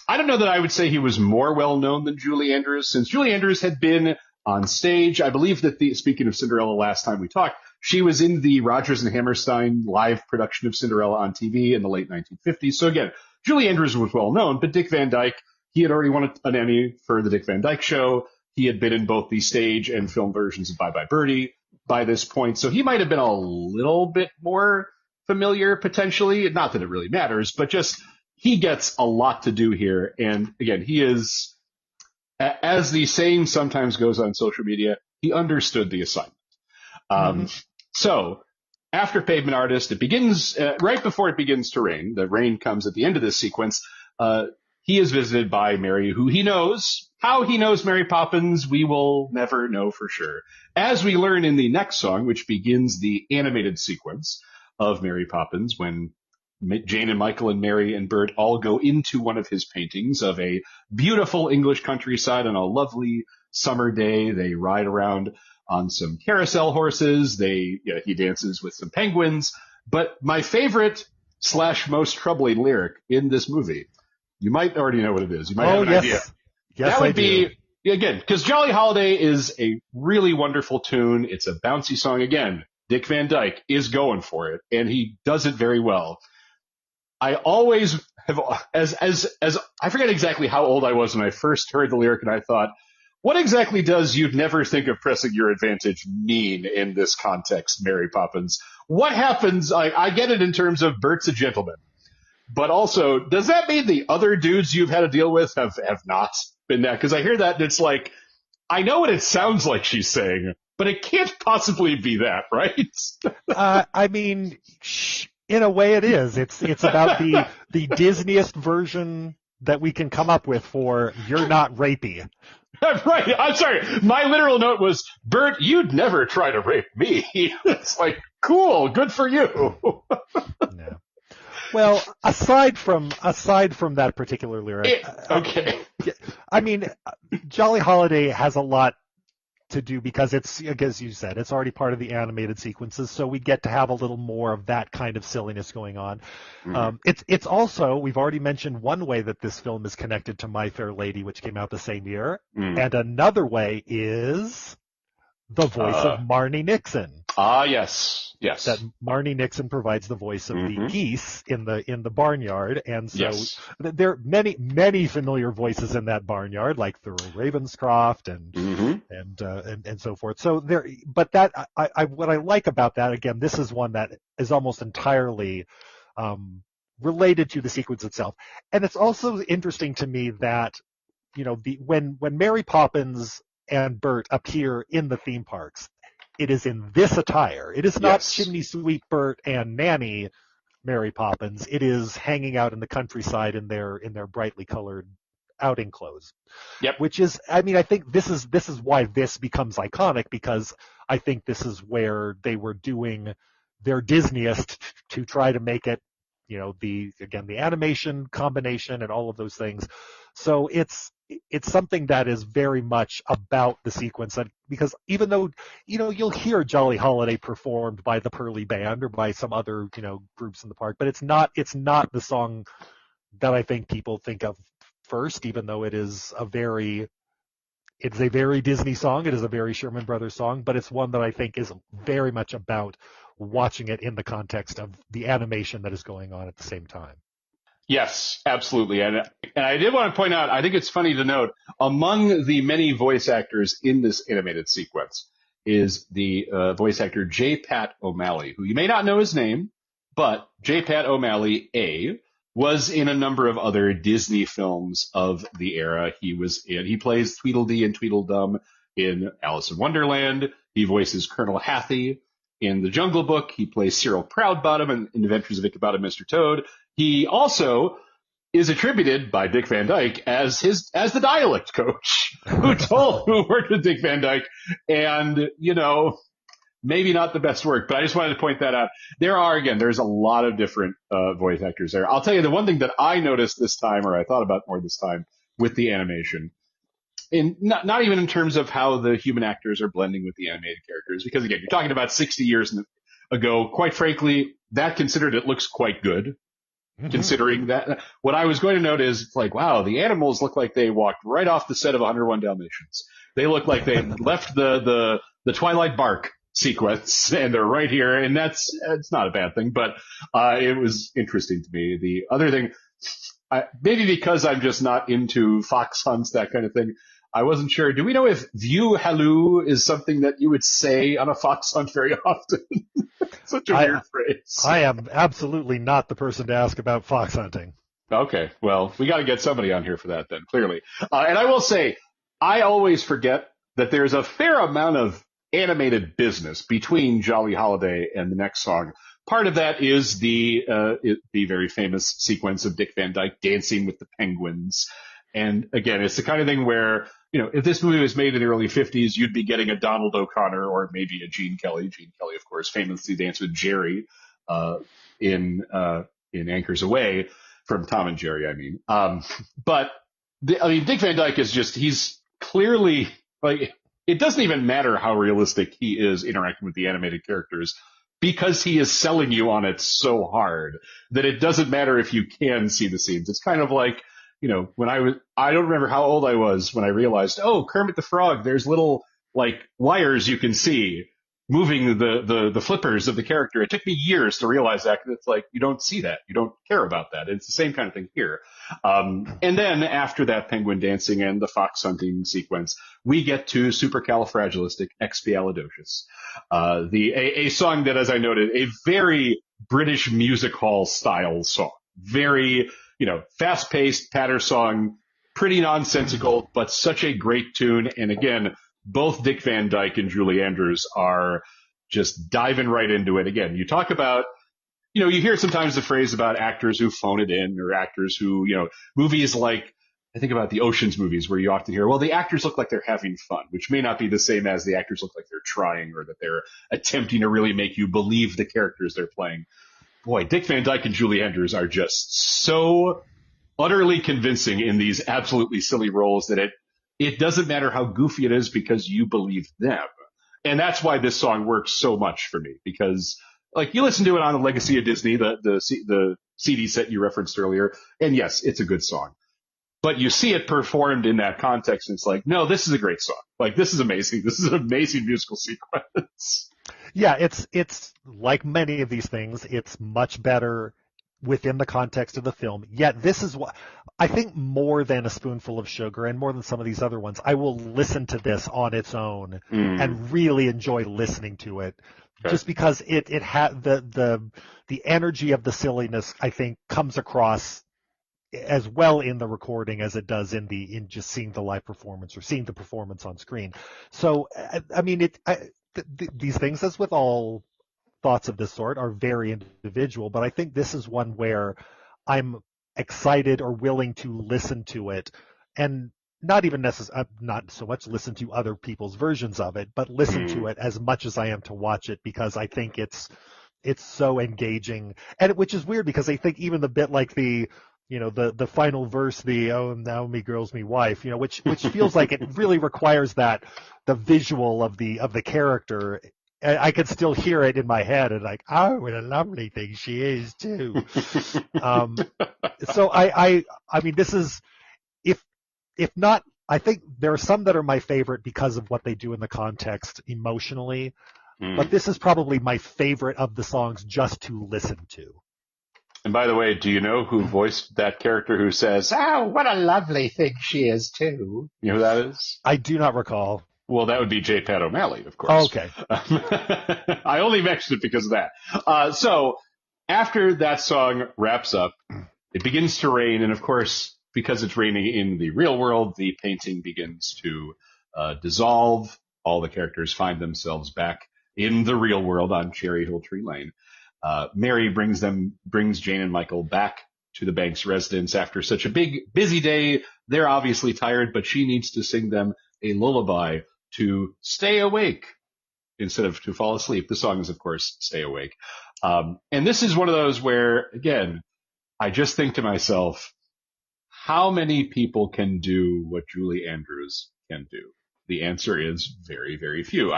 I don't know that I would say he was more well known than Julie Andrews, since Julie Andrews had been on stage. I believe that speaking of Cinderella, last time we talked, she was in the Rodgers and Hammerstein live production of Cinderella on TV in the late 1950s. So again, Julie Andrews was well known, but Dick Van Dyke, he had already won an Emmy for the Dick Van Dyke Show. He had been in both the stage and film versions of Bye Bye Birdie by this point. So he might have been a little bit more familiar potentially. Not that it really matters, but just he gets a lot to do here. And again, he is, as the saying sometimes goes on social media, he understood the assignment. So after Pavement Artist, it begins right before it begins to rain. The rain comes at the end of this sequence. He is visited by Mary, who he knows. How he knows Mary Poppins, we will never know for sure. As we learn in the next song, which begins the animated sequence of Mary Poppins, when Jane and Michael and Mary and Bert all go into one of his paintings of a beautiful English countryside on a lovely summer day. They ride around on some carousel horses. He dances with some penguins. But my favorite / most troubling lyric in this movie, you might already know what it is. You might have an idea. Yes, that would be, again, because Jolly Holiday is a really wonderful tune. It's a bouncy song. Again, Dick Van Dyke is going for it, and he does it very well. I always have, as I forget exactly how old I was when I first heard the lyric, and I thought, what exactly does "you'd never think of pressing your advantage" mean in this context, Mary Poppins? What happens? I get it in terms of Bert's a gentleman, but also, does that mean the other dudes you've had to deal with have not been that? Because I hear that and it's like, I know what it sounds like she's saying, but it can't possibly be that, right? I mean, in a way it is. It's about the Disneyest version that we can come up with for "you're not rapey." Right. I'm sorry. My literal note was, Bert, you'd never try to rape me. It's like, cool. Good for you. Yeah. Well, aside from that particular lyric, okay. I mean, Jolly Holiday has a lot to do because it's, as you said, it's already part of the animated sequences, so we get to have a little more of that kind of silliness going on. It's also, we've already mentioned one way that this film is connected to My Fair Lady, which came out the same year, and another way is the voice of Marnie Nixon. Yes. That Marnie Nixon provides the voice of the geese in the barnyard, and so there are many familiar voices in that barnyard, like Thurl Ravenscroft and so forth. So there, but that what I like about that, again, this is one that is almost entirely related to the sequence itself, and it's also interesting to me that when Mary Poppins and Bert appear in the theme parks, it is in this attire. It is not Chimney Sweep Bert and Nanny Mary Poppins. It is hanging out in the countryside in their brightly colored outing clothes. Yep. Which is, I mean, I think this is why this becomes iconic, because I think this is where they were doing their Disneyest to try to make it, the animation combination and all of those things. So it's something that is very much about the sequence, because even though, you'll hear Jolly Holiday performed by the Pearly Band or by some other, groups in the park, but it's not the song that I think people think of first, even though it's a very Disney song. It is a very Sherman Brothers song, but it's one that I think is very much about watching it in the context of the animation that is going on at the same time. Yes, absolutely. And I did want to point out, I think it's funny to note, among the many voice actors in this animated sequence is the voice actor J. Pat O'Malley, who you may not know his name, but J. Pat O'Malley, was in a number of other Disney films of the era he plays Tweedledee and Tweedledum in Alice in Wonderland. He voices Colonel Hathy in The Jungle Book. He plays Cyril Proudbottom in Adventures of Ichabod and Mr. Toad. He also is attributed by Dick Van Dyke as the dialect coach who worked with Dick Van Dyke, and maybe not the best work, but I just wanted to point that out. There's a lot of different voice actors there. I'll tell you the one thing that I noticed this time, or I thought about more this time, with the animation, and not even in terms of how the human actors are blending with the animated characters, because again, you're talking about 60 years ago. Quite frankly, that considered, it looks quite good. Considering that, what I was going to note is, like, wow, the animals look like they walked right off the set of 101 Dalmatians. They look like they left the Twilight Bark sequence, and they're right here, and it's not a bad thing, but it was interesting to me. The other thing, maybe because I'm just not into fox hunts, that kind of thing, I wasn't sure. Do we know if view halloo is something that you would say on a fox hunt very often? Such a weird phrase. I am absolutely not the person to ask about fox hunting. Okay, well, we got to get somebody on here for that then, clearly. And I will say, I always forget that there's a fair amount of animated business between Jolly Holiday and the next song. Part of that is the very famous sequence of Dick Van Dyke dancing with the penguins. And again, it's the kind of thing where, if this movie was made in the early 50s, you'd be getting a Donald O'Connor or maybe a Gene Kelly. Gene Kelly, of course, famously danced with Jerry uh, in Anchors Away from Tom and Jerry, I mean. But Dick Van Dyke he's clearly like, it doesn't even matter how realistic he is interacting with the animated characters because he is selling you on it so hard that it doesn't matter if you can see the scenes. It's kind of like, when I don't remember how old I was when I realized, oh, Kermit the Frog, there's little like wires you can see moving the flippers of the character. It took me years to realize that. It's like, you don't see that. You don't care about that. It's the same kind of thing here. And then after that penguin dancing and the fox hunting sequence, we get to Supercalifragilisticexpialidocious, a song that, as I noted, a very British music hall style song. Very, fast paced patter song, pretty nonsensical, but such a great tune. And again, both Dick Van Dyke and Julie Andrews are just diving right into it. Again, you talk about, you hear sometimes the phrase about actors who phone it in or actors who, movies like, I think about the Ocean's movies where you often hear, well, the actors look like they're having fun, which may not be the same as the actors look like they're trying or that they're attempting to really make you believe the characters they're playing. Boy, Dick Van Dyke and Julie Andrews are just so utterly convincing in these absolutely silly roles that it doesn't matter how goofy it is because you believe them. And that's why this song works so much for me, because like you listen to it on the Legacy of Disney, the CD set you referenced earlier, and yes, it's a good song. But you see it performed in that context, and it's like, no, this is a great song. Like, this is amazing. This is an amazing musical sequence. Yeah, it's like many of these things, it's much better within the context of the film. Yet this is what I think, more than A Spoonful of Sugar and more than some of these other ones, I will listen to this on its own and really enjoy listening to it. Okay. Just because it had the energy of the silliness, I think, comes across as well in the recording as it does in just seeing the live performance or seeing the performance on screen. So I mean, these things, as with all thoughts of this sort, are very individual, but I think this is one where I'm excited or willing to listen to it, and not even not so much listen to other people's versions of it, but listen to it as much as I am to watch it, because I think it's so engaging. And which is weird, because I think even the bit like the final verse, oh, now me girl's me wife, which feels like it really requires the visual of the character. I could still hear it in my head and like, oh, what a lovely thing she is too. So I mean, this is, if not, I think there are some that are my favorite because of what they do in the context emotionally, but this is probably my favorite of the songs just to listen to. And by the way, do you know who voiced that character who says, oh, what a lovely thing she is too? You know who that is? I do not recall. Well, that would be J. Pat O'Malley, of course. Oh, okay. I only mentioned it because of that. So after that song wraps up, it begins to rain. And of course, because it's raining in the real world, the painting begins to dissolve. All the characters find themselves back in the real world on Cherry Hill Tree Lane. Mary brings Jane and Michael back to the Banks residence after such a busy day. They're obviously tired, but she needs to sing them a lullaby to stay awake instead of to fall asleep. The song is, of course, Stay Awake. And this is one of those where, again, I just think to myself, how many people can do what Julie Andrews can do? The answer is very, very few.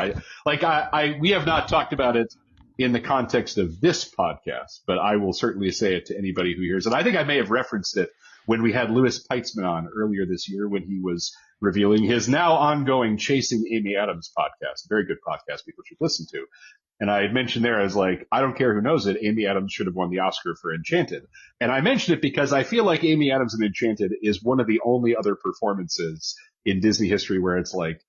We have not talked about it in the context of this podcast, but I will certainly say it to anybody who hears it. I think I may have referenced it when we had Louis Peitzman on earlier this year, when he was revealing his now ongoing Chasing Amy Adams podcast. Very good podcast people should listen to. And I had mentioned there, I was like, I don't care who knows it, Amy Adams should have won the Oscar for Enchanted. And I mentioned it because I feel like Amy Adams in Enchanted is one of the only other performances in Disney history where it's like,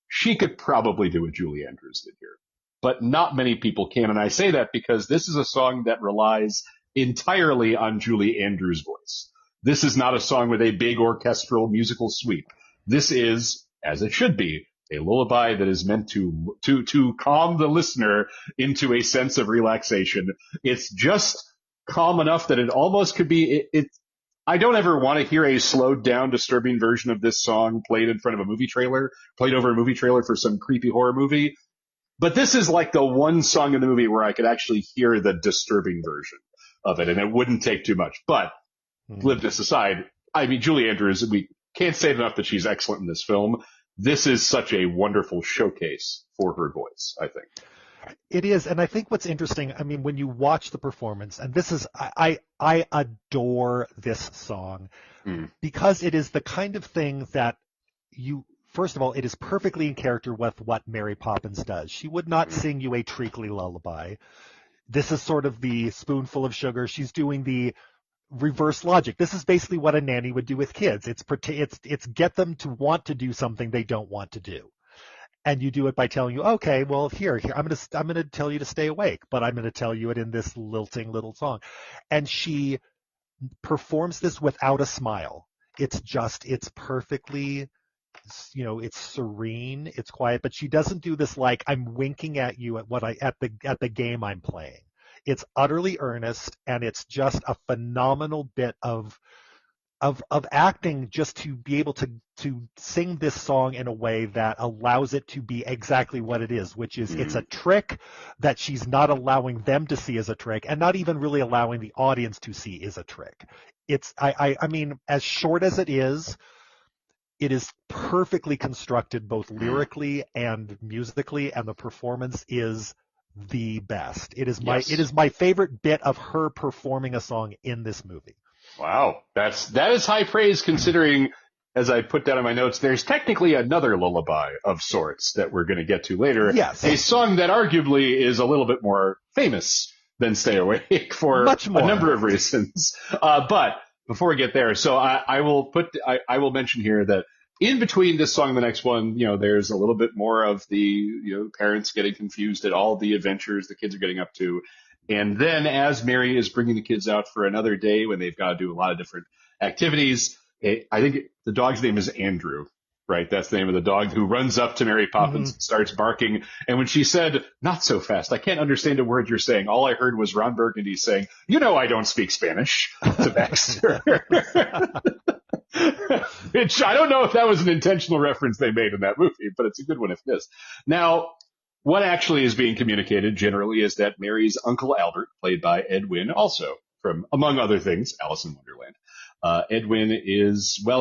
she could probably do what Julie Andrews did here. But not many people can. And I say that because this is a song that relies entirely on Julie Andrews' voice. This is not a song with a big orchestral musical sweep. This is, as it should be, a lullaby that is meant to calm the listener into a sense of relaxation. It's just calm enough that it almost could be, I don't ever want to hear a slowed down, disturbing version of this song played in front of a movie trailer, played over a movie trailer for some creepy horror movie. But this is like the one song in the movie where I could actually hear the disturbing version of it, and it wouldn't take too much. But glibness aside, I mean, Julie Andrews, we can't say enough that she's excellent in this film. This is such a wonderful showcase for her voice, I think. It is, and I think what's interesting, I mean, when you watch the performance, and this is, I adore this song because it is the kind of thing that first of all, it is perfectly in character with what Mary Poppins does. She would not sing you a treacly lullaby. This is sort of the spoonful of sugar. She's doing the reverse logic. This is basically what a nanny would do with kids. It's get them to want to do something they don't want to do. And you do it by telling you, okay, well, here, I'm going to tell you to stay awake, but I'm going to tell you it in this lilting little song. And she performs this without a smile. It's perfectly, it's serene, it's quiet, but she doesn't do this like I'm winking at you at the game I'm playing. It's utterly earnest, and it's just a phenomenal bit of acting just to be able to sing this song in a way that allows it to be exactly what it is, which is it's a trick that she's not allowing them to see as a trick, and not even really allowing the audience to see as a trick. It's, I mean, as short as it is perfectly constructed both lyrically and musically, and the performance is the best. It is my favorite bit of her performing a song in this movie. Wow, that is high praise, considering, as I put down in my notes, there's technically another lullaby of sorts that we're going to get to later. Yes. A song that arguably is a little bit more famous than Stay Awake for a number of reasons. But before we get there, so I will mention here that in between this song and the next one, there's a little bit more of the, parents getting confused at all the adventures the kids are getting up to. And then as Mary is bringing the kids out for another day when they've got to do a lot of different activities, I think the dog's name is Andrew, right? That's the name of the dog, who runs up to Mary Poppins and starts barking. And when she said, "Not so fast, I can't understand a word you're saying," all I heard was Ron Burgundy saying, "I don't speak Spanish," to Baxter. Which I don't know if that was an intentional reference they made in that movie, but it's a good one if it is. Now, what actually is being communicated generally is that Mary's Uncle Albert, played by Ed Wynn, also from, among other things, Alice in Wonderland. Ed Wynn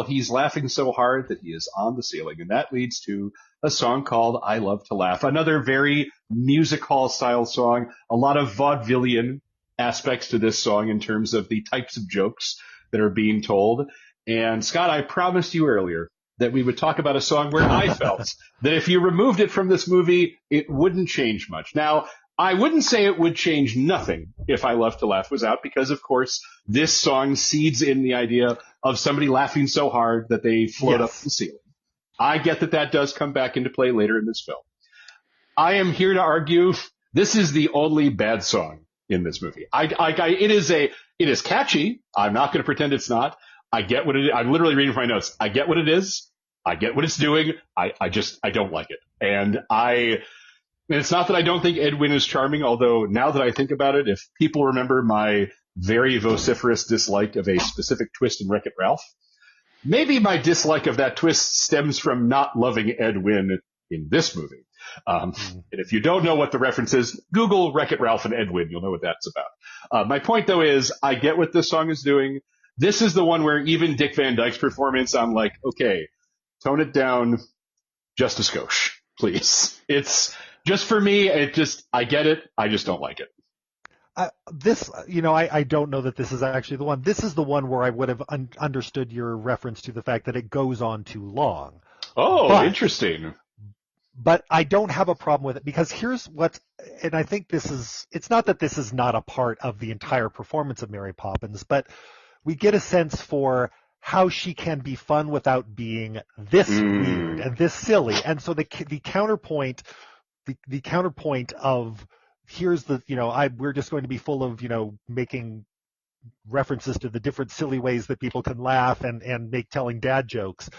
he's laughing so hard that he is on the ceiling, and that leads to a song called I Love to Laugh, another very music hall style song, a lot of vaudevillian aspects to this song in terms of the types of jokes that are being told. And Scott, I promised you earlier that we would talk about a song where I felt that if you removed it from this movie, it wouldn't change much. Now, I wouldn't say it would change nothing if I Love to Laugh was out, because, of course, this song seeds in the idea of somebody laughing so hard that they float up the ceiling. I get that does come back into play later in this film. I am here to argue this is the only bad song in this movie. It is catchy. I'm not going to pretend it's not. I get what it is. I'm literally reading from my notes. I get what it is. I get what it's doing. I don't like it. And it's not that I don't think Ed Wynn is charming, although now that I think about it, if people remember my very vociferous dislike of a specific twist in Wreck-It Ralph, maybe my dislike of that twist stems from not loving Ed Wynn in this movie. And if you don't know what the reference is, Google Wreck-It Ralph and Ed Wynn. You'll know what that's about. My point, though, is I get what this song is doing. This is the one where even Dick Van Dyke's performance, I'm like, okay, tone it down just a skosh, please. It's just, for me, I get it. I just don't like it. I don't know that this is actually the one. This is the one where I would have understood your reference to the fact that it goes on too long. Oh, interesting. But I don't have a problem with it, because and I think it's not that this is not a part of the entire performance of Mary Poppins, but we get a sense for how she can be fun without being this weird and this silly. And so the counterpoint of here's we're just going to be full of, making references to the different silly ways that people can laugh and make telling dad jokes.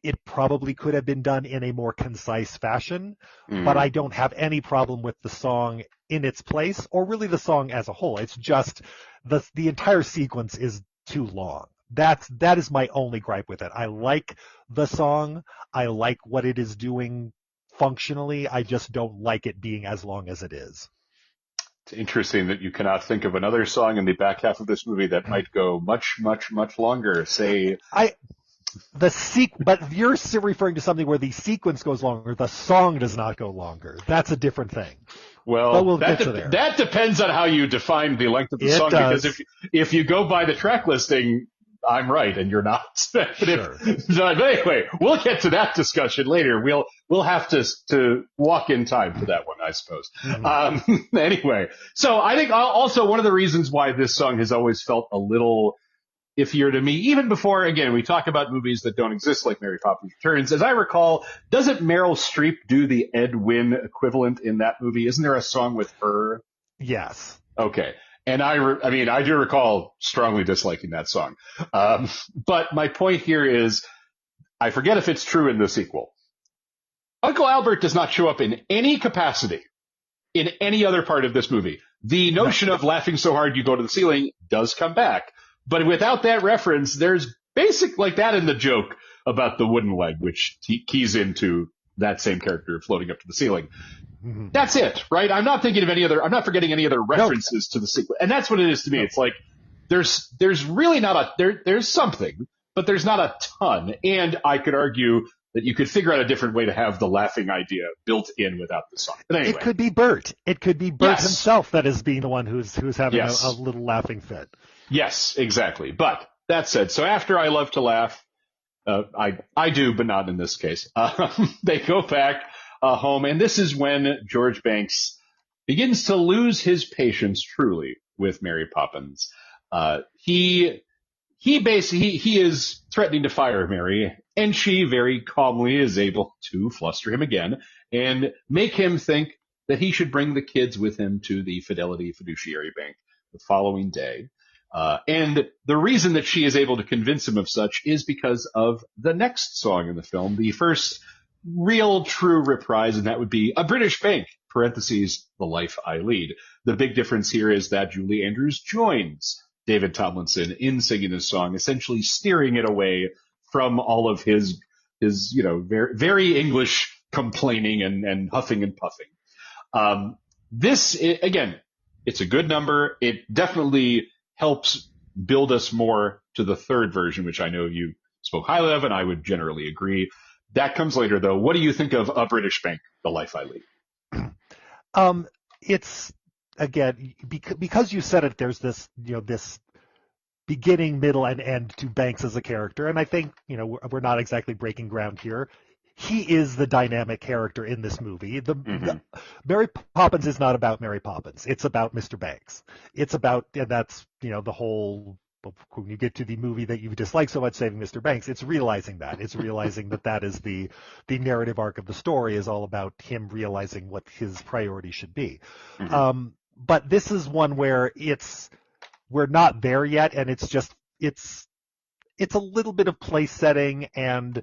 It probably could have been done in a more concise fashion, but I don't have any problem with the song in its place, or really the song as a whole. It's just the entire sequence is too long. That is my only gripe with it. I like the song. I like what it is doing functionally. I just don't like it being as long as it is. It's interesting that you cannot think of another song in the back half of this movie that might go much, much, much longer. But you're referring to something where the sequence goes longer. The song does not go longer. That's a different thing. Well, that depends on how you define the length of the song. Does. Because if you go by the track listing, I'm right and you're not. But anyway, we'll get to that discussion later. We'll have to walk in time for that one, I suppose. Mm-hmm. Anyway, so I think also one of the reasons why this song has always felt a little iffier to me, even before, again, we talk about movies that don't exist like Mary Poppins Returns. As I recall, doesn't Meryl Streep do the Ed Wynn equivalent in that movie? Isn't there a song with her? Yes. Okay. And I do recall strongly disliking that song. But my point here is, I forget if it's true in the sequel. Uncle Albert does not show up in any capacity in any other part of this movie. The notion of laughing so hard you go to the ceiling does come back. But without that reference, there's basic like that in the joke about the wooden leg, which keys into that same character floating up to the ceiling. Mm-hmm. That's it, right? I'm not forgetting any other references to the sequel. And that's what it is to me. It's like, there's really not there's something, but there's not a ton. And I could argue that you could figure out a different way to have the laughing idea built in without the song. But anyway. It could be Bert. It could be Bert himself that is being the one who's having a little laughing fit. Yes, exactly. But that said, so after I Love to Laugh, I do, but not in this case. They go back home, and this is when George Banks begins to lose his patience truly with Mary Poppins. He is threatening to fire Mary, and she very calmly is able to fluster him again and make him think that he should bring the kids with him to the Fidelity Fiduciary Bank the following day. And the reason that she is able to convince him of such is because of the next song in the film, the first real true reprise, and that would be A British Bank, parentheses, The Life I Lead. The big difference here is that Julie Andrews joins David Tomlinson in singing this song, essentially steering it away from all of his very, very English complaining and huffing and puffing. Again, it's a good number. It definitely helps build us more to the third version, which I know you spoke highly of, and I would generally agree. That comes later, though. What do you think of A British Bank, The Life I Lead? It's, again, because you said it, there's this, this beginning, middle, and end to Banks as a character, and I think, we're not exactly breaking ground here. He is the dynamic character in this movie. Mary Poppins is not about Mary Poppins. It's about Mr. Banks. It's about, and that's, the whole, when you get to the movie that you dislike so much, Saving Mr. Banks, it's realizing that. It's realizing that is the narrative arc of the story is all about him realizing what his priority should be. Mm-hmm. But this is one where we're not there yet, and it's a little bit of place setting, and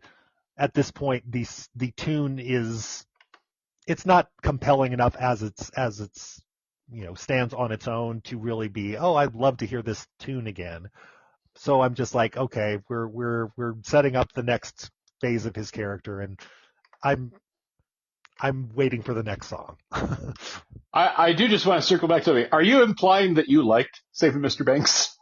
at this point, the tune it's not compelling enough as it's stands on its own to really be, I'd love to hear this tune again. So I'm just like, okay, we're setting up the next phase of his character, and I'm waiting for the next song. I do just want to circle back to something. Are you implying that you liked Saving Mr. Banks?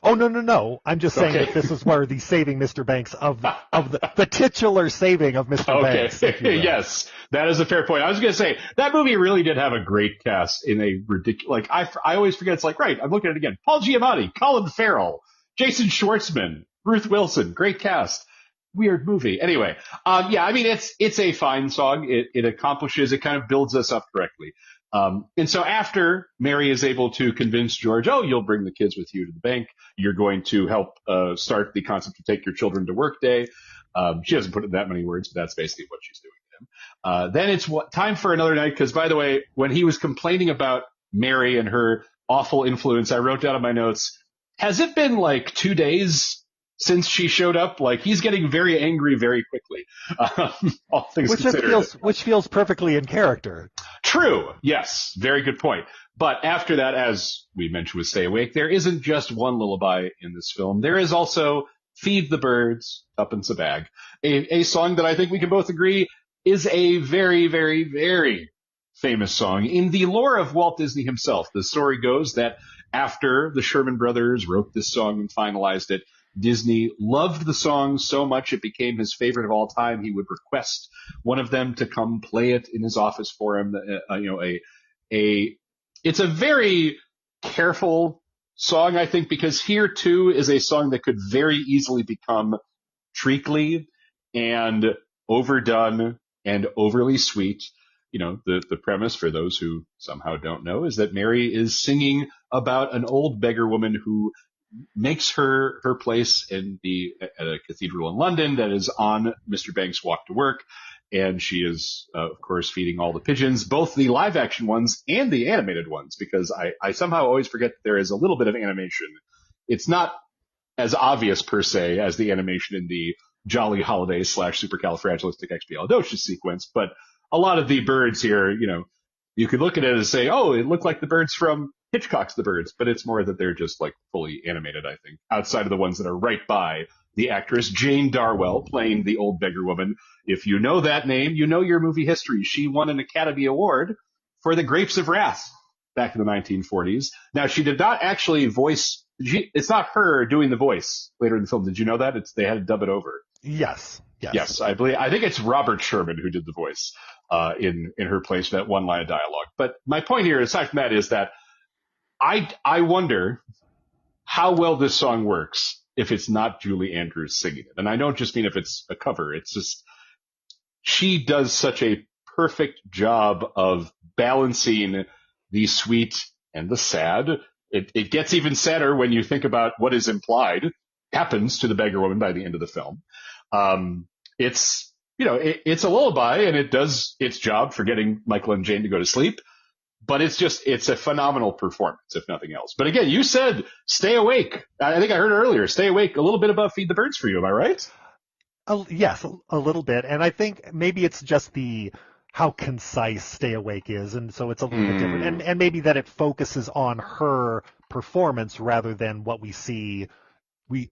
Oh, no. I'm just saying that this is where the Saving Mr. Banks of the titular saving of Mr. Banks. Yes, that is a fair point. I was going to say, that movie really did have a great cast in a ridiculous, I always forget, it's like, right, I'm looking at it again. Paul Giamatti, Colin Farrell, Jason Schwartzman, Ruth Wilson, great cast. Weird movie. Anyway, it's a fine song. It accomplishes, it kind of builds us up correctly. And so after Mary is able to convince George, you'll bring the kids with you to the bank. You're going to help start the concept of Take Your Children to Work Day. She doesn't put it in that many words, but that's basically what she's doing to him. Then it's time for another night, because, by the way, when he was complaining about Mary and her awful influence. I wrote down in my notes, has it been like 2 days since she showed up? Like, he's getting very angry very quickly. All things considered. Which feels perfectly in character. True. Yes. Very good point. But after that, as we mentioned with Stay Awake, there isn't just one lullaby in this film. There is also Feed the Birds, Tuppence a Bag, a song that I think we can both agree is a very, very, very famous song. In the lore of Walt Disney himself, the story goes that after the Sherman Brothers wrote this song and finalized it, Disney loved the song so much it became his favorite of all time. He would request one of them to come play it in his office for him. It's a very careful song, I think, because here too is a song that could very easily become treacly and overdone and overly sweet. You know, the premise, for those who somehow don't know, is that Mary is singing about an old beggar woman who makes her place at a cathedral in London that is on Mr. Banks' walk to work. And she is, of course, feeding all the pigeons, both the live action ones and the animated ones, because I somehow always forget that there is a little bit of animation. It's not as obvious per se as the animation in the Jolly Holiday / Supercalifragilisticexpialidocious sequence, but a lot of the birds here, you know, you could look at it and say, oh, it looked like the birds from Hitchcock's The Birds, but it's more that they're just like fully animated, I think, outside of the ones that are right by the actress Jane Darwell playing the old beggar woman. If you know that name, you know your movie history. She won an Academy Award for The Grapes of Wrath back in the 1940s. Now, she did not actually voice, it's not her doing the voice later in the film. Did you know that? They had to dub it over. Yes. I think it's Robert Sherman who did the voice in her place for that one line of dialogue. But my point here, aside from that, is that I wonder how well this song works if it's not Julie Andrews singing it. And I don't just mean if it's a cover. It's just, she does such a perfect job of balancing the sweet and the sad. It gets even sadder when you think about what is implied happens to the beggar woman by the end of the film. It's a lullaby, and it does its job for getting Michael and Jane to go to sleep. But it's a phenomenal performance, if nothing else. But again, you said Stay Awake. I think I heard earlier, Stay Awake, a little bit above Feed the Birds for you. Am I right? Yes, a little bit. And I think maybe it's just how concise Stay Awake is. And so it's a little bit different. And maybe that it focuses on her performance rather than what we see.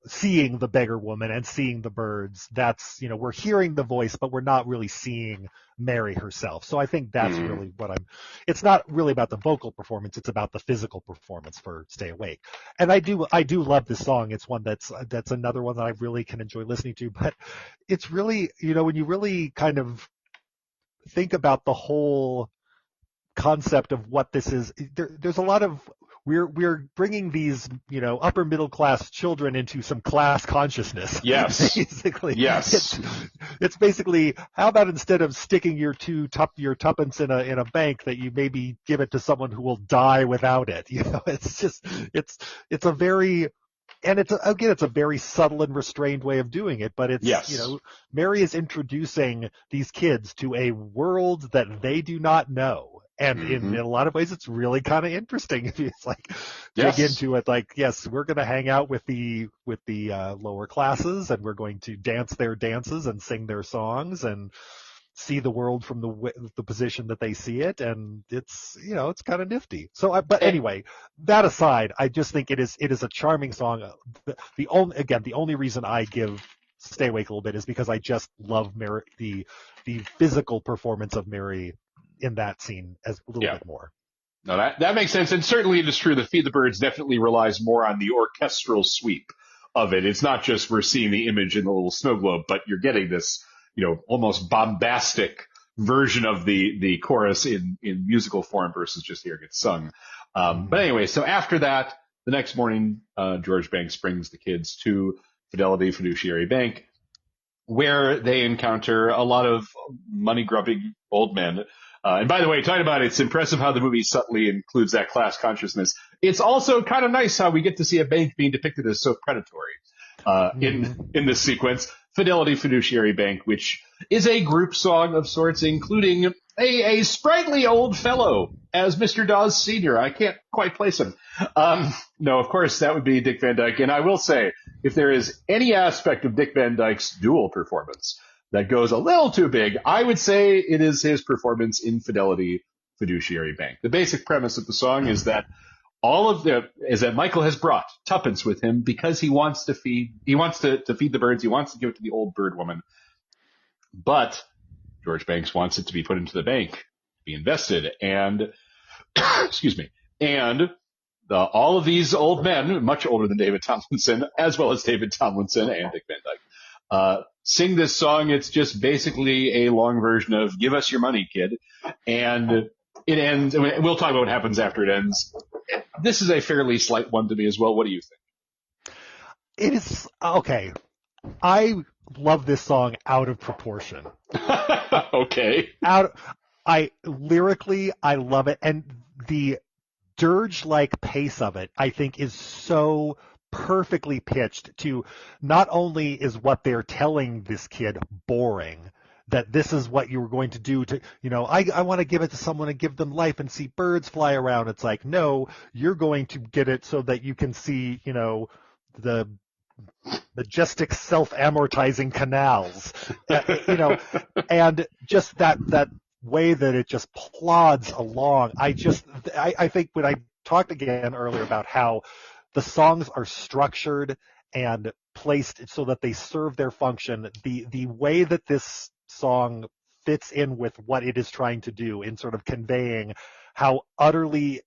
Seeing the beggar woman and seeing the birds, that's, we're hearing the voice, but we're not really seeing Mary herself. So I think that's really it's not really about the vocal performance. It's about the physical performance for Stay Awake. And I do love this song. It's one that's another one that I really can enjoy listening to, but it's really, when you really kind of think about the whole concept of what this is, there's a lot of, we're bringing these, upper middle class children into some class consciousness. Yes. Basically. Yes. It's basically, how about instead of sticking your tuppence in a bank, that you maybe give it to someone who will die without it. It's just, it's a very, and it's a very subtle and restrained way of doing it, but it's, yes. Mary is introducing these kids to a world that they do not know. And in a lot of ways, it's really kind of interesting if you dig into it. Like, yes, we're going to hang out with the lower classes, and we're going to dance their dances and sing their songs and see the world from the position that they see it. And it's kind of nifty. So, but anyway, that aside, I just think it is a charming song. The only reason I give Stay Awake a little bit is because I just love Mary, the physical performance of Mary in that scene as a little bit more. No, that makes sense. And certainly it is true that Feed the Birds definitely relies more on the orchestral sweep of it. It's not just we're seeing the image in the little snow globe, but you're getting this, almost bombastic version of the chorus in musical form versus just hearing it sung. But anyway, so after that, the next morning, George Banks brings the kids to Fidelity Fiduciary Bank, where they encounter a lot of money-grubbing old men. And by the way, talking about it's impressive how the movie subtly includes that class consciousness. It's also kind of nice how we get to see a bank being depicted as so predatory in this sequence. Fidelity Fiduciary Bank, which is a group song of sorts, including a sprightly old fellow as Mr. Dawes Sr. I can't quite place him. No, of course, that would be Dick Van Dyke. And I will say, if there is any aspect of Dick Van Dyke's dual performance that goes a little too big, I would say it is his performance in Fidelity Fiduciary Bank. The basic premise of the song is that Michael has brought tuppence with him because he wants to feed the birds. He wants to give it to the old bird woman. But George Banks wants it to be put into the bank, be invested, and excuse me, and all of these old men, much older than David Tomlinson, as well as David Tomlinson and Dick Van Dyke, sing this song. It's just basically a long version of "Give Us Your Money, Kid," and it ends. I mean, we'll talk about what happens after it ends. This is a fairly slight one to me as well. What do you think? It is okay. I love this song out of proportion. Okay. Lyrically, I love it, and the dirge-like pace of it, I think, is so perfectly pitched to not only is what they're telling this kid boring, that this is what you were going to do to, I want to give it to someone and give them life and see birds fly around. It's like, no, you're going to get it so that you can see, the majestic self-amortizing canals, and just that way that it just plods along. I think when I talked again earlier about how the songs are structured and placed so that they serve their function, the way that this song fits in with what it is trying to do in sort of conveying how utterly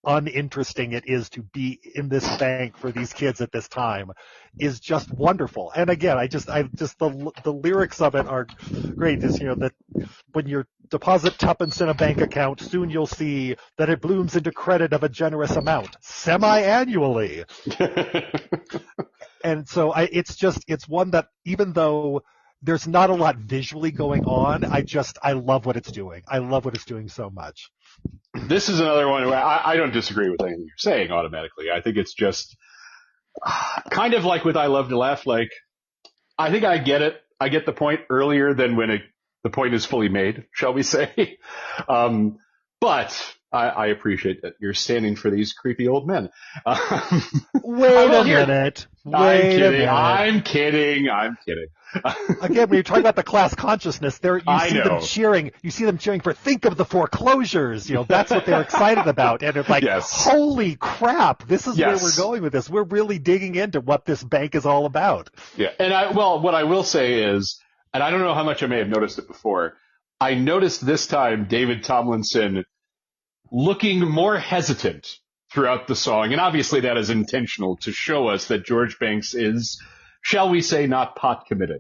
uninteresting it is to be in this bank for these kids at this time is just wonderful. And again, the lyrics of it are great. Is that when you deposit tuppence in a bank account, soon you'll see that it blooms into credit of a generous amount, semi-annually. And so it's one that, even though there's not a lot visually going on, I love what it's doing. I love what it's doing so much. This is another one where I don't disagree with anything you're saying automatically. I think it's just kind of like with I Love to Laugh. Like, I think I get it. I get the point earlier than when the point is fully made, shall we say. But I appreciate that you're standing for these creepy old men. Wait a minute. I'm kidding. Again, when you're talking about the class consciousness, you see them cheering for "Think of the foreclosures." That's what they're excited about, and it's like, yes. Holy crap! This is where we're going with this. We're really digging into what this bank is all about. Yeah, and what I will say is, and I don't know how much I may have noticed it before, I noticed this time David Tomlinson looking more hesitant throughout the song, and obviously that is intentional to show us that George Banks is, shall we say, not pot committed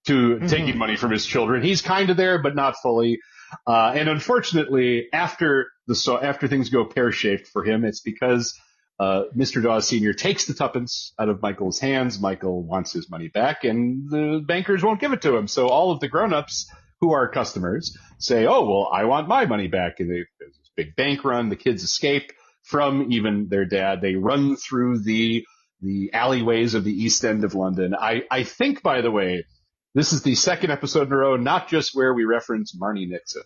to taking money from his children. He's kind of there, but not fully. And unfortunately, after things go pear-shaped for him, it's because Mr. Dawes Sr. takes the tuppence out of Michael's hands. Michael wants his money back, and the bankers won't give it to him. So all of the grown-ups who are customers say, "Oh, well, I want my money back." And there's this big bank run. The kids escape from even their dad. They run through the alleyways of the East End of London. I think, by the way, this is the second episode in a row, not just where we reference Marnie Nixon,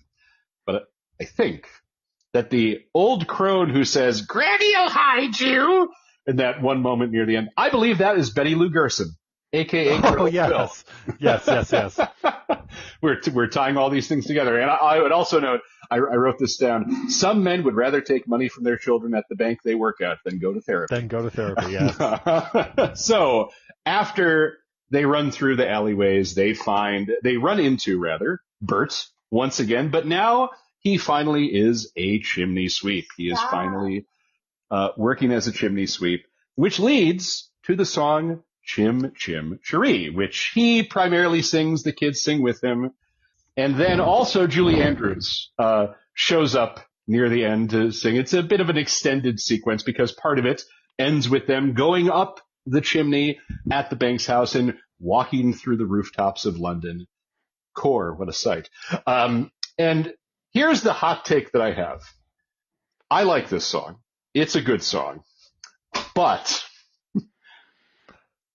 but I think that the old crone who says, "Granny'll hide you," in that one moment near the end, I believe that is Betty Lou Gerson, a.k.a. Oh, yes. Yes. We're tying all these things together. And I would also note, I wrote this down, some men would rather take money from their children at the bank they work at than go to therapy. Yes. So after they run through the alleyways, they run into Bert once again, but now he finally is a chimney sweep. He is finally working as a chimney sweep, which leads to the song Chim Chim Cheree, which he primarily sings. The kids sing with him. And then also Julie Andrews shows up near the end to sing. It's a bit of an extended sequence because part of it ends with them going up the chimney at the Banks house and walking through the rooftops of London. Core, what a sight. And here's the hot take that I have. I like this song. It's a good song. But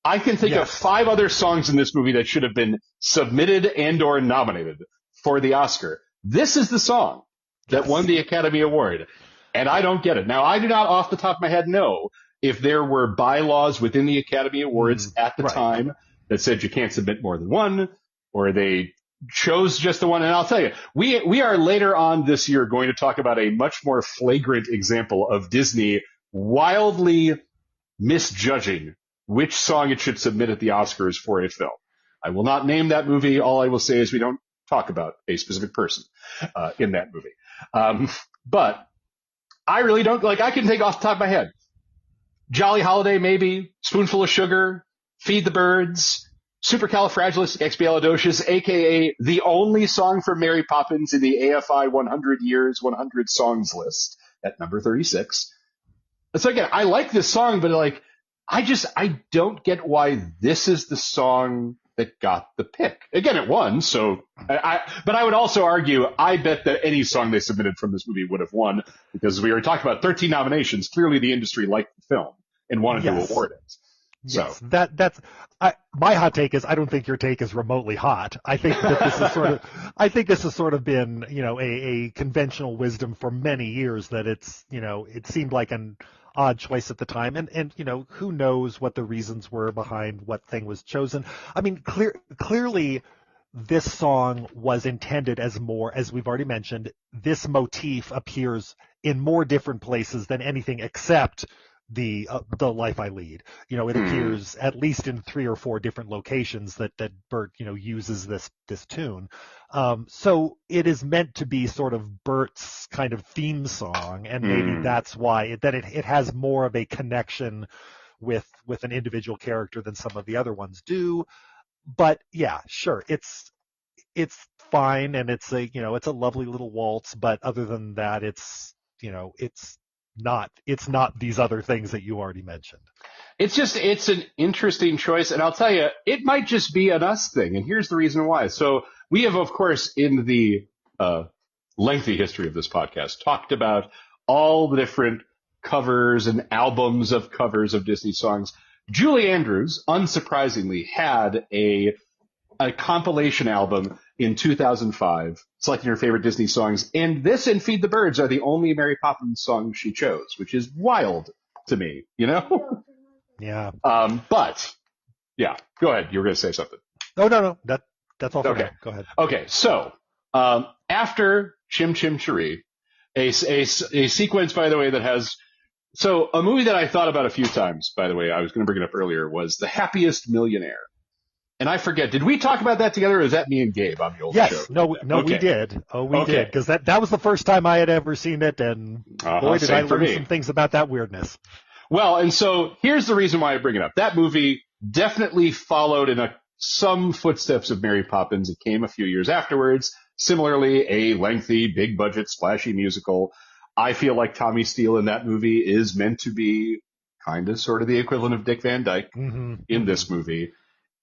I can think of 5 other songs in this movie that should have been submitted and or nominated for the Oscar. This is the song that won the Academy Award. And I don't get it. Now, I do not off the top of my head know if there were bylaws within the Academy Awards at the time that said you can't submit more than one, or they chose just the one. And I'll tell you, we are later on this year going to talk about a much more flagrant example of Disney wildly misjudging which song it should submit at the Oscars for a film. I will not name that movie. All I will say is we don't talk about a specific person in that movie. But I really don't, like, I can think off the top of my head. Jolly Holiday, maybe. Spoonful of Sugar. Feed the Birds. Supercalifragilisticexpialidocious, a.k.a. the only song from Mary Poppins in the AFI 100 Years, 100 Songs list at number 36. So again, I like this song, but like, I don't get why this is the song that got the pick. Again, it won, so but I would also argue, I bet that any song they submitted from this movie would have won, because we already talked about 13 nominations. Clearly the industry liked the film and wanted to award it. Yes, so that's my hot take is I don't think your take is remotely hot. I think that this has sort of been, a conventional wisdom for many years that it's, it seemed like an odd choice at the time, and who knows what the reasons were behind what thing was chosen. I mean, clearly this song was intended as more, as we've already mentioned, this motif appears in more different places than anything except the Life I Lead. It appears at least in 3 or 4 different locations that Bert, uses this tune. So it is meant to be sort of Bert's kind of theme song, and maybe that's why it has more of a connection with an individual character than some of the other ones do. But yeah, sure, it's fine, and it's a lovely little waltz, but other than that, it's not these other things that you already mentioned. It's an interesting choice, and I'll tell you, it might just be an us thing, and here's the reason why. So we have, of course, in the lengthy history of this podcast, talked about all the different covers and albums of covers of Disney songs. Julie Andrews, unsurprisingly, had a compilation album in 2005, selecting her favorite Disney songs, and this and Feed the Birds are the only Mary Poppins songs she chose, which is wild to me, Yeah. But yeah, go ahead. You were going to say something. Oh, no. That's all for now. Go ahead. Okay. So, after Chim Chim Cheree, a sequence, by the way, that has, so a movie that I thought about a few times, by the way, I was going to bring it up earlier, was The Happiest Millionaire. And I forget, did we talk about that together, or is that me and Gabe on the old show? Yes, no, okay. We did. Oh, we did, because that was the first time I had ever seen it, and boy, did I learn some things about that weirdness. Well, and so here's the reason why I bring it up. That movie definitely followed in some footsteps of Mary Poppins. It came a few years afterwards. Similarly, a lengthy, big-budget, splashy musical. I feel like Tommy Steele in that movie is meant to be kind of sort of the equivalent of Dick Van Dyke in this movie.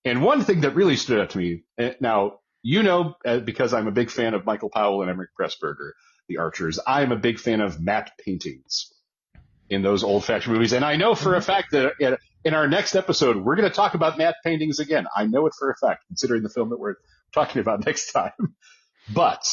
And one thing that really stood out to me, now, because I'm a big fan of Michael Powell and Emmerich Pressburger, the Archers, I'm a big fan of matte paintings in those old-fashioned movies. And I know for a fact that in our next episode, we're going to talk about matte paintings again. I know it for a fact, considering the film that we're talking about next time. But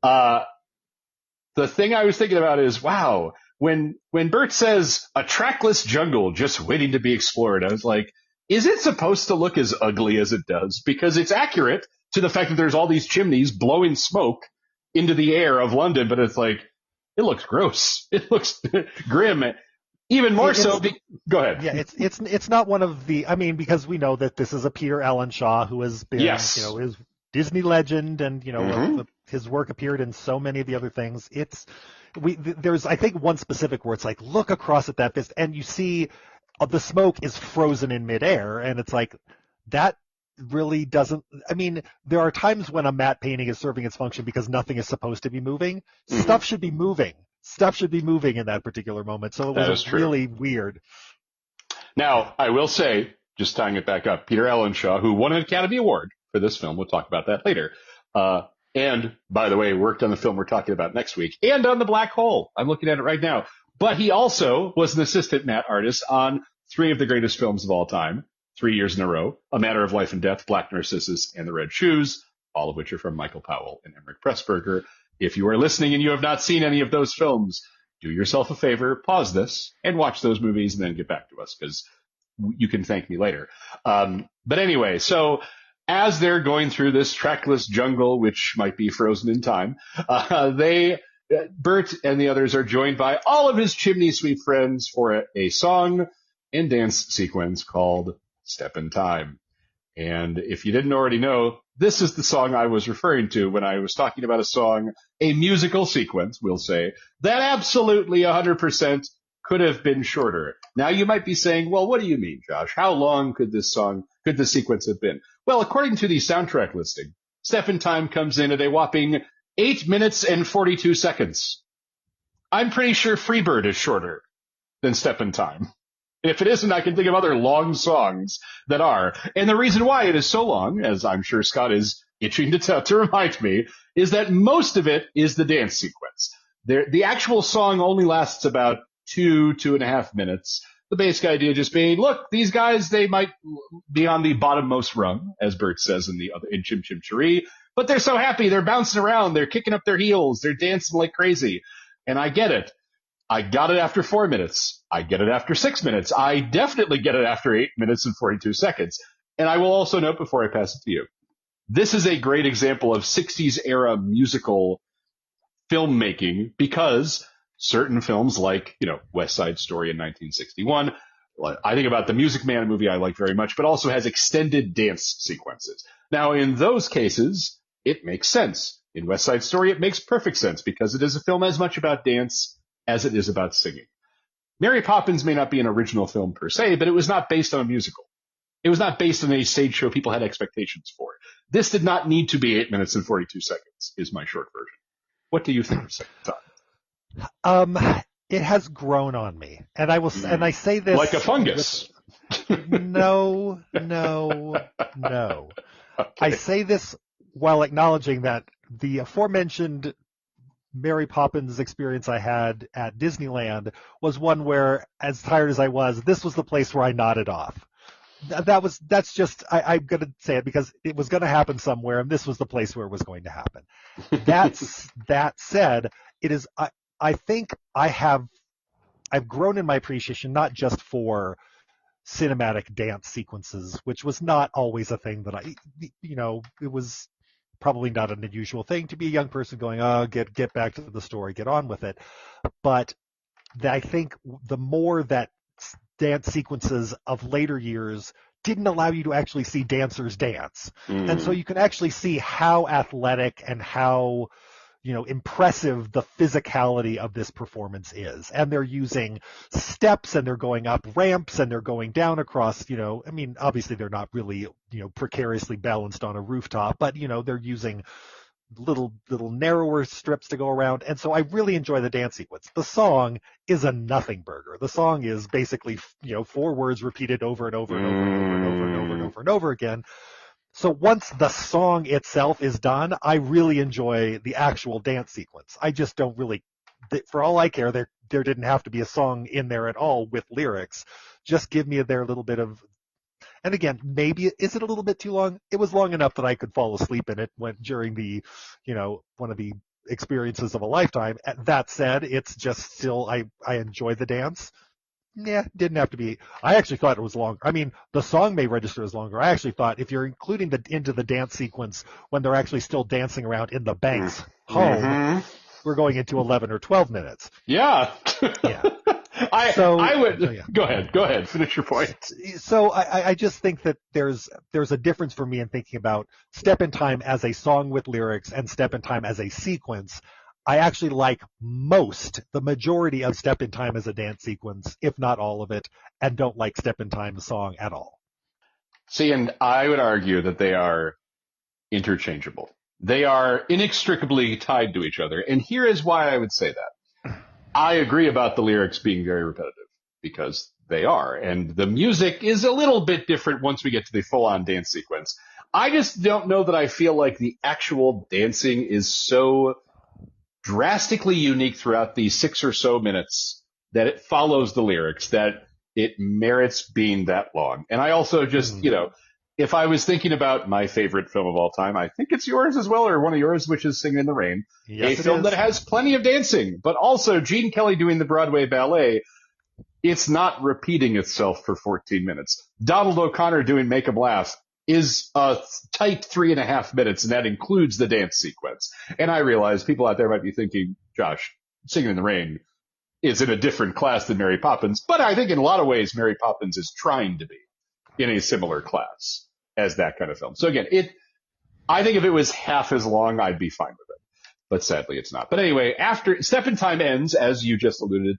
the thing I was thinking about is, wow, when Bert says a trackless jungle just waiting to be explored, I was like, is it supposed to look as ugly as it does? Because it's accurate to the fact that there's all these chimneys blowing smoke into the air of London, but it's like, it looks gross. It looks grim. Even more so. Go ahead. Yeah, it's not one of the. I mean, because we know that this is a Peter Allen Shaw who has been, his Disney legend, and his work appeared in so many of the other things. There's I think one specific where it's like, look across at that fist, and you see the smoke is frozen in midair, and it's like that really doesn't. I mean, there are times when a matte painting is serving its function because nothing is supposed to be moving. Stuff should be moving. Stuff should be moving in that particular moment. So it was really weird. Now, I will say, just tying it back up, Peter Allen Shaw, who won an Academy Award for this film, we'll talk about that later. And by the way, worked on the film we're talking about next week and on The Black Hole. I'm looking at it right now. But he also was an assistant matte artist on 3 of the greatest films of all time, 3 years in a row, A Matter of Life and Death, Black Narcissus, and The Red Shoes, all of which are from Michael Powell and Emmerich Pressburger. If you are listening and you have not seen any of those films, do yourself a favor, pause this, and watch those movies, and then get back to us, because you can thank me later. But anyway, so as they're going through this trackless jungle, which might be frozen in time, Bert and the others are joined by all of his chimney sweep friends for a song and dance sequence called Step in Time. And if you didn't already know, this is the song I was referring to when I was talking about a song, a musical sequence, we'll say, that absolutely 100% could have been shorter. Now you might be saying, well, what do you mean, Josh? How long could this sequence have been? Well, according to the soundtrack listing, Step in Time comes in at a whopping 8 minutes and 42 seconds. I'm pretty sure Freebird is shorter than Step in Time. If it isn't, I can think of other long songs that are. And the reason why it is so long, as I'm sure Scott is itching to remind me, is that most of it is the dance sequence. The actual song only lasts about 2.5 minutes. The basic idea just being, look, these guys, they might be on the bottommost rung, as Bert says in Chim Chim Cheree, but they're so happy. They're bouncing around. They're kicking up their heels. They're dancing like crazy. And I get it. I got it after 4 minutes. I get it after 6 minutes. I definitely get it after 8 minutes and 42 seconds. And I will also note before I pass it to you, this is a great example of 60s era musical filmmaking, because certain films like, West Side Story in 1961, I think about the Music Man movie I like very much, but also has extended dance sequences. Now, in those cases, it makes sense. In West Side Story, it makes perfect sense because it is a film as much about dance as it is about singing. Mary Poppins may not be an original film per se, but it was not based on a musical. It was not based on a stage show people had expectations for. This did not need to be 8 minutes and 42 seconds, is my short version. What do you think of Step in Time? It has grown on me, and and I say this like a fungus. No. Okay. I say this while acknowledging that the aforementioned Mary Poppins experience I had at Disneyland was one where, as tired as I was, this was the place where I nodded off. That's just, I'm going to say it because it was going to happen somewhere, and this was the place where it was going to happen. That said, it is, I think I've grown in my appreciation, not just for cinematic dance sequences, which was not always a thing that it was probably not an unusual thing to be a young person going, oh, get back to the story, get on with it. But I think the more that dance sequences of later years didn't allow you to actually see dancers dance. And so you can actually see how athletic and how impressive the physicality of this performance is. And they're using steps, and they're going up ramps, and they're going down across, obviously they're not really, precariously balanced on a rooftop, but, they're using little narrower strips to go around. And so I really enjoy the dance sequence. The song is a nothing burger. The song is basically, 4 words repeated over and over and over and over and over and over and over and over again. So once the song itself is done, I really enjoy the actual dance sequence. I just don't really, for all I care, there didn't have to be a song in there at all with lyrics. Just give me their little bit of, and again, maybe, is it a little bit too long? It was long enough that I could fall asleep in it during the, one of the experiences of a lifetime. That said, it's just still, I enjoy the dance. Yeah, didn't have to be. I actually thought it was long. I mean, the song may register as longer. I actually thought if you're including into the dance sequence when they're actually still dancing around in the Banks home, we're going into 11 or 12 minutes. Yeah. Yeah. I would. Yeah. Go ahead. Finish your point. So I just think that there's a difference for me in thinking about Step in Time as a song with lyrics and Step in Time as a sequence. I actually like the majority of Step in Time as a dance sequence, if not all of it, and don't like Step in Time the song at all. See, and I would argue that they are interchangeable. They are inextricably tied to each other. And here is why I would say that. I agree about the lyrics being very repetitive, because they are. And the music is a little bit different once we get to the full-on dance sequence. I just don't know that I feel like the actual dancing is so drastically unique throughout the 6 or so minutes that it follows the lyrics, that it merits being that long. And I also just, if I was thinking about my favorite film of all time, I think it's yours as well, or one of yours, which is Singing in the Rain. Yes, A film that has plenty of dancing, but also Gene Kelly doing the Broadway ballet. It's not repeating itself for 14 minutes. Donald O'Connor doing Make 'Em Laugh is a tight 3.5 minutes, and that includes the dance sequence. And I realize people out there might be thinking, Josh, Singing in the Rain is in a different class than Mary Poppins, but I think in a lot of ways Mary Poppins is trying to be in a similar class as that kind of film. So again, I think if it was half as long, I'd be fine with it. But sadly, it's not. But anyway, after Step in Time ends, as you just alluded,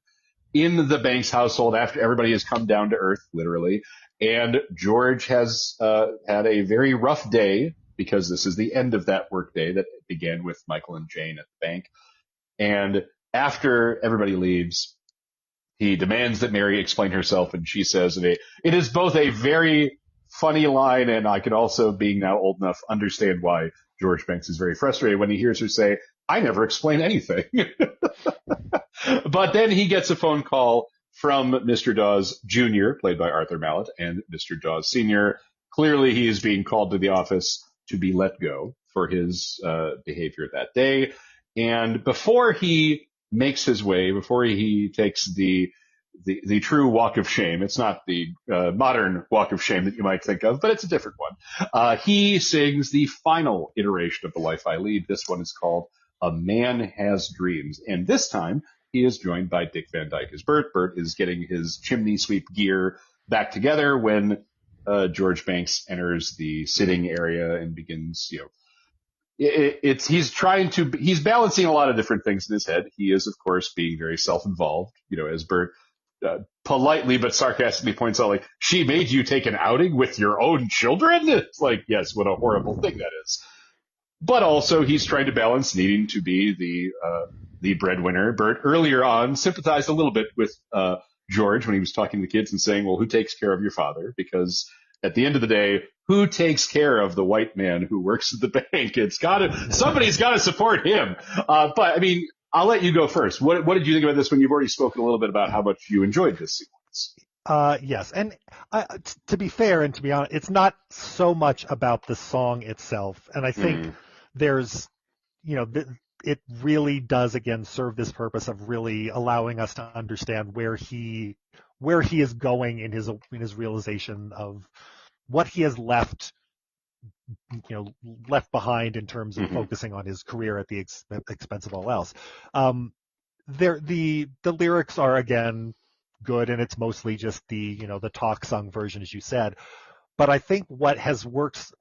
in the Banks household, after everybody has come down to earth, literally, and George has had a very rough day because this is the end of that work day that began with Michael and Jane at the bank. And after everybody leaves, he demands that Mary explain herself, and she says it is both a very funny line, and I could also, being now old enough, understand why George Banks is very frustrated when he hears her say, I never explain anything. But then he gets a phone call from Mr. Dawes Jr., played by Arthur Mallet, and Mr. Dawes Sr. Clearly he is being called to the office to be let go for his behavior that day. And before he makes his way, before he takes the true walk of shame, it's not the modern walk of shame that you might think of, but it's a different one. He sings the final iteration of The Life I Lead. This one is called A Man Has Dreams. And this time he is joined by Dick Van Dyke as Bert. Bert is getting his chimney sweep gear back together when George Banks enters the sitting area and begins, he's balancing a lot of different things in his head. He is, of course, being very self-involved, as Bert politely but sarcastically points out, like, she made you take an outing with your own children? It's like, yes, what a horrible thing that is. But also he's trying to balance needing to be the breadwinner. Bert earlier on sympathized a little bit with George when he was talking to the kids and saying, well, who takes care of your father? Because at the end of the day, who takes care of the white man who works at the bank? Somebody's got to support him. But I mean, I'll let you go first. What did you think about this when you've already spoken a little bit about how much you enjoyed this sequence? Yes. And to be fair and to be honest, it's not so much about the song itself. And I think there's, it really does, again, serve this purpose of really allowing us to understand where he is going in his realization of what he has left behind in terms of focusing on his career at the expense of all else. The lyrics are, again, good, and it's mostly just the talk sung version, as you said. But I think what works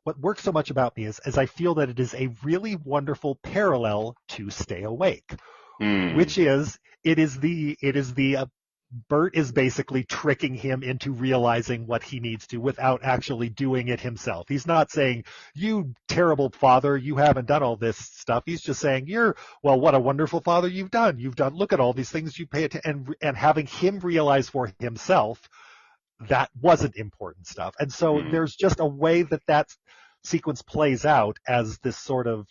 so much about me is I feel that it is a really wonderful parallel to Stay Awake, which is Bert is basically tricking him into realizing what he needs to without actually doing it himself. He's not saying, you terrible father, you haven't done all this stuff. He's just saying, what a wonderful father you've done. Look at all these things you pay attention, and having him realize for himself that wasn't important stuff. And so there's just a way that sequence plays out as this sort of,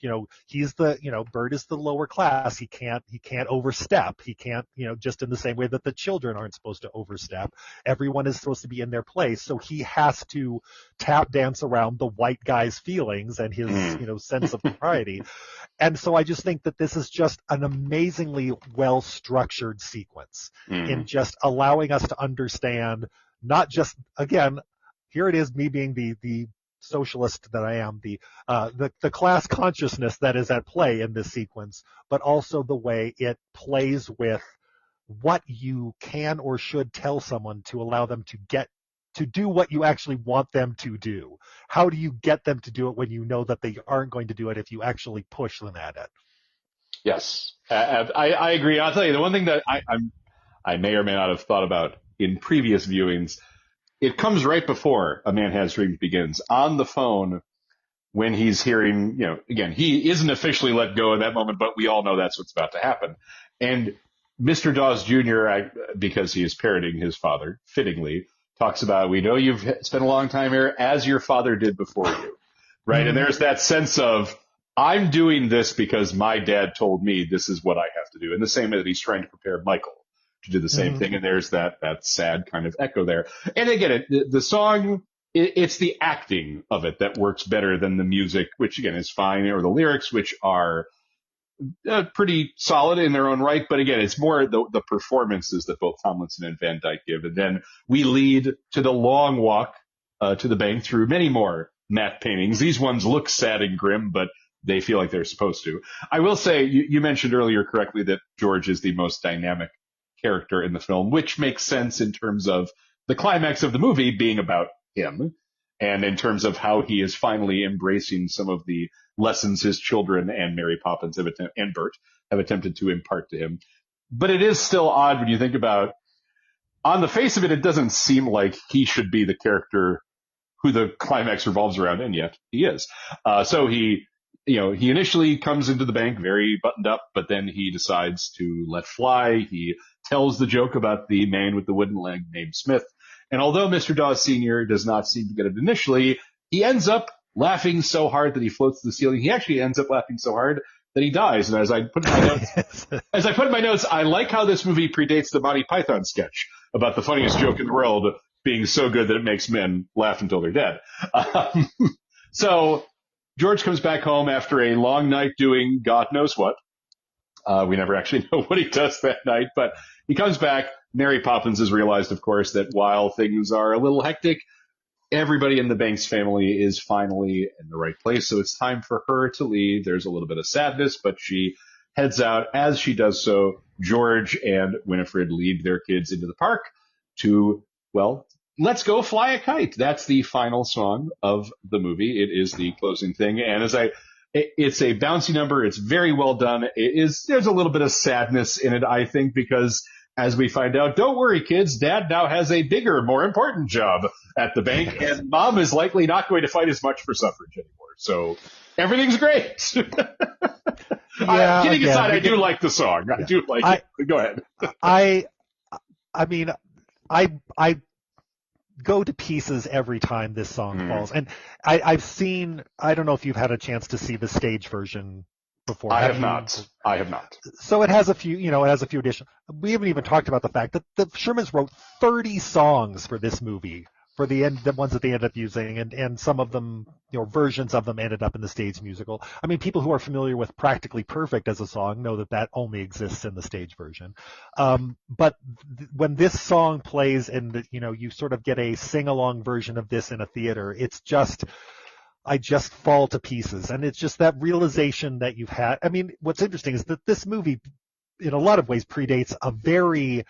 he's Bert is the lower class. He can't overstep. He can't, just in the same way that the children aren't supposed to overstep. Everyone is supposed to be in their place. So he has to tap dance around the white guy's feelings and his, sense of propriety. And so I just think that this is just an amazingly well-structured sequence in just allowing us to understand, not just, again, here it is, me being the socialist that I am, the class consciousness that is at play in this sequence, but also the way it plays with what you can or should tell someone to allow them to do what you actually want them to do. How do you get them to do it when you know that they aren't going to do it if you actually push them at it? Yes, I agree. I'll tell you, the one thing that I may or may not have thought about in previous viewings, it comes right before A Man Has Dreams begins, on the phone, when he's hearing, again, he isn't officially let go in that moment, but we all know that's what's about to happen. And Mr. Dawes Jr., because he is parroting his father, fittingly, talks about, we know you've spent a long time here, as your father did before you, right? And there's that sense of, I'm doing this because my dad told me this is what I have to do, in the same way that he's trying to prepare Michael to do the same thing. And there's that sad kind of echo there. And again, the song it's the acting of it that works better than the music, which again is fine, or the lyrics, which are pretty solid in their own right. But again, it's more the performances that both Tomlinson and Van Dyke give. And then we lead to the long walk to the bank through many more matte paintings. These ones look sad and grim, but they feel like they're supposed to. I will say, you mentioned earlier correctly that George is the most dynamic character in the film, which makes sense in terms of the climax of the movie being about him, and in terms of how he is finally embracing some of the lessons his children and Mary Poppins and Bert have attempted to impart to him. But it is still odd when you think about, on the face of it, it doesn't seem like he should be the character who the climax revolves around, and yet he is. So he initially comes into the bank very buttoned up, but then he decides to let fly. He tells the joke about the man with the wooden leg named Smith. And although Mr. Dawes Sr. does not seem to get it initially, he ends up laughing so hard that he floats to the ceiling. He actually ends up laughing so hard that he dies. And as I put in my notes, I like how this movie predates the Monty Python sketch about the funniest joke in the world being so good that it makes men laugh until they're dead. So George comes back home after a long night doing God knows what. We never actually know what he does that night, but he comes back. Mary Poppins has realized, of course, that while things are a little hectic, everybody in the Banks family is finally in the right place. So it's time for her to leave. There's a little bit of sadness, but she heads out. As she does so, George and Winifred lead their kids into the park to, well, let's go fly a kite. That's the final song of the movie. It is the closing thing. And it's a bouncy number. It's very well done. There's a little bit of sadness in it, I think, because as we find out, don't worry, kids, Dad now has a bigger, more important job at the bank, and Mom is likely not going to fight as much for suffrage anymore. So everything's great. Kidding aside, I do like the song. Yeah. I do like it. Go ahead. I mean, I go to pieces every time this song falls. And I've seen, I don't know if you've had a chance to see the stage version before. I have not. So it has a few additions. We haven't even talked about the fact that the Shermans wrote 30 songs for this movie, for the ones that they ended up using, and some of them, versions of them ended up in the stage musical. I mean, people who are familiar with Practically Perfect as a song know that only exists in the stage version. But when this song plays and, you sort of get a sing-along version of this in a theater, I just fall to pieces. And it's just that realization that you've had. I mean, what's interesting is that this movie, in a lot of ways, predates a very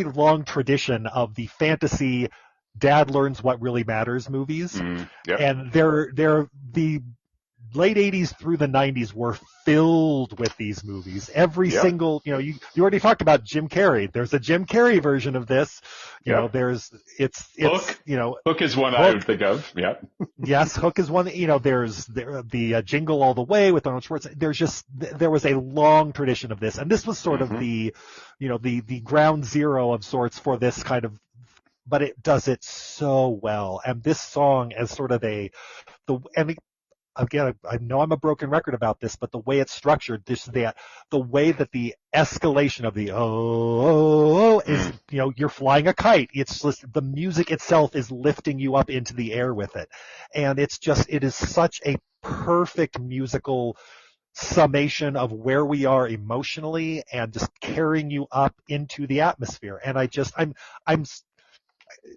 long tradition of the fantasy Dad Learns What Really Matters movies. Yep. And the late 80s through the 90s were filled with these movies. Every single, you already talked about Jim Carrey. There's a Jim Carrey version of this. Hook. Hook is one I would think of. Yeah. Yes, Hook is one. There's the Jingle All the Way with Arnold Schwarzenegger. There was a long tradition of this, and this was sort of the ground zero of sorts for this kind of. But it does it so well, and this song as sort of again, I know I'm a broken record about this, but the way it's structured, the way that the escalation of the is, you're flying a kite. It's just the music itself is lifting you up into the air with it. And it is such a perfect musical summation of where we are emotionally and just carrying you up into the atmosphere. And I'm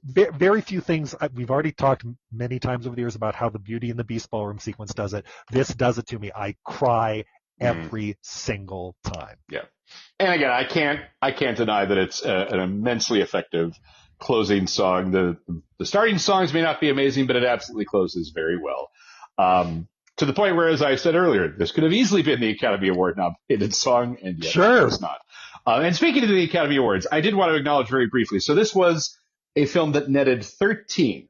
very few things. We've already talked many times over the years about how the Beauty and the Beast ballroom sequence does it. This does it to me. I cry every single time. Yeah. And again, I can't deny that it's an immensely effective closing song. The starting songs may not be amazing, but it absolutely closes very well. To the point where, as I said earlier, this could have easily been the Academy Award nominated song, and yet it was not. And speaking of the Academy Awards, I did want to acknowledge very briefly. So this was a film that netted 13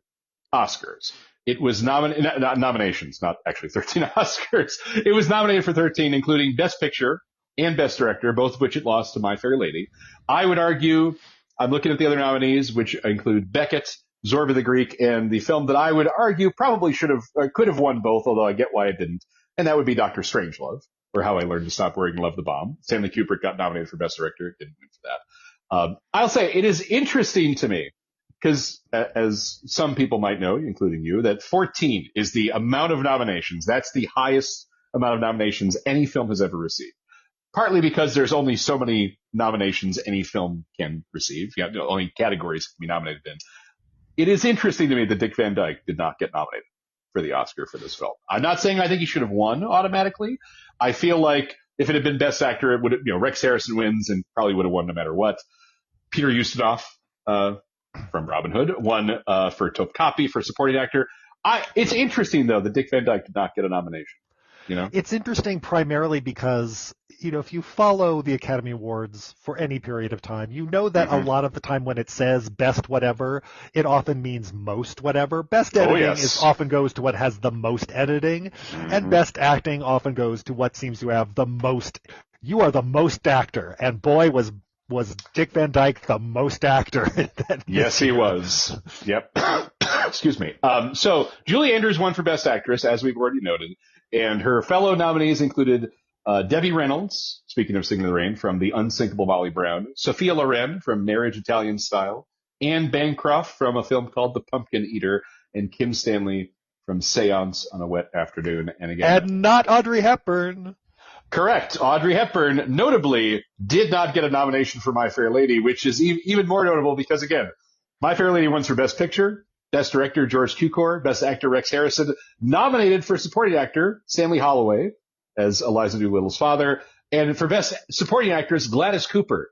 Oscars. It was not nominations, not actually 13 Oscars. It was nominated for 13, including Best Picture and Best Director, both of which it lost to My Fair Lady. I would argue, I'm looking at the other nominees, which include Beckett, Zorba the Greek, and the film that I would argue probably could have won both, although I get why it didn't, and that would be Dr. Strangelove, or How I Learned to Stop Worrying and Love the Bomb. Stanley Kubrick got nominated for Best Director, didn't win for that. I'll say it is interesting to me because as some people might know, including you, that 14 is the amount of nominations. That's the highest amount of nominations any film has ever received. Partly because there's only so many nominations any film can receive. You know, only categories can be nominated in. It is interesting to me that Dick Van Dyke did not get nominated for the Oscar for this film. I'm not saying I think he should have won automatically. I feel like if it had been Best Actor, it would have, Rex Harrison wins and probably would have won no matter what. Peter Ustinov, from Robin Hood won, for Topkapi for supporting actor. It's interesting though that Dick Van Dyke did not get a nomination. It's interesting primarily because, if you follow the Academy Awards for any period of time, you know that a lot of the time when it says best whatever, it often means most whatever. Best editing often goes to what has the most editing, and best acting often goes to what seems to have the most. You are the most actor, and boy was Dick Van Dyke the most actor. Yes, he was. Yep. Excuse me. So Julie Andrews won for Best Actress, as we've already noted. And her fellow nominees included Debbie Reynolds, speaking of Singing in the Rain, from The Unsinkable Molly Brown, Sophia Loren from Marriage Italian Style, Anne Bancroft from a film called The Pumpkin Eater, and Kim Stanley from Seance on a Wet Afternoon. And not Audrey Hepburn. Correct. Audrey Hepburn, notably, did not get a nomination for My Fair Lady, which is even more notable because, again, My Fair Lady wins for Best Picture, Best Director, George Cukor, Best Actor, Rex Harrison, nominated for Supporting Actor, Stanley Holloway, as Eliza Doolittle's father, and for Best Supporting Actress, Gladys Cooper,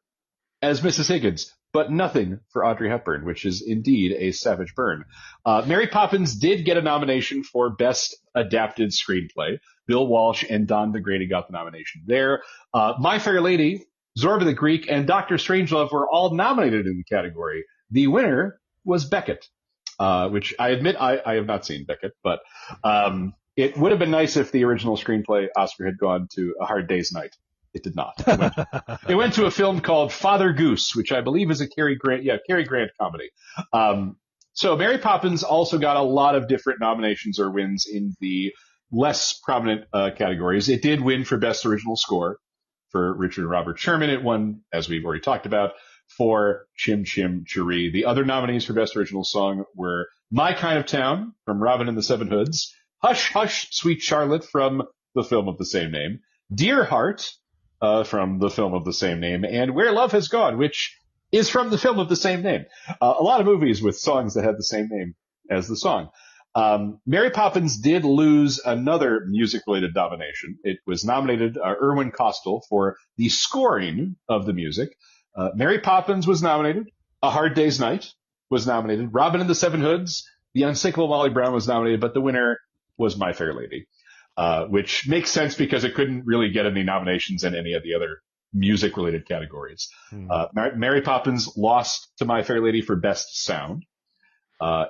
as Mrs. Higgins, but nothing for Audrey Hepburn, which is indeed a savage burn. Mary Poppins did get a nomination for Best Adapted Screenplay. Bill Walsh and Don DeGrady got the nomination there. My Fair Lady, Zorba the Greek, and Dr. Strangelove were all nominated in the category. The winner was Beckett, which I admit I have not seen Beckett, but it would have been nice if the original screenplay Oscar had gone to A Hard Day's Night. It did not. It went to a film called Father Goose, which I believe is a Cary Grant comedy. So Mary Poppins also got a lot of different nominations or wins in the less prominent categories. It did win for Best Original Score for Richard and Robert Sherman. It won, as we've already talked about, for Chim Chim Cheree. The other nominees for Best Original Song were My Kind of Town from Robin and the Seven Hoods, Hush Hush Sweet Charlotte from the film of the same name, Dear Heart from the film of the same name, and Where Love Has Gone, which is from the film of the same name. A lot of movies with songs that have the same name as the song. Mary Poppins did lose another music-related nomination. It was nominated Irwin Kostal for the scoring of the music. Mary Poppins was nominated. A Hard Day's Night was nominated. Robin and the Seven Hoods, The Unsinkable Molly Brown was nominated, but the winner was My Fair Lady, which makes sense because it couldn't really get any nominations in any of the other music-related categories. Mary Poppins lost to My Fair Lady for Best Sound.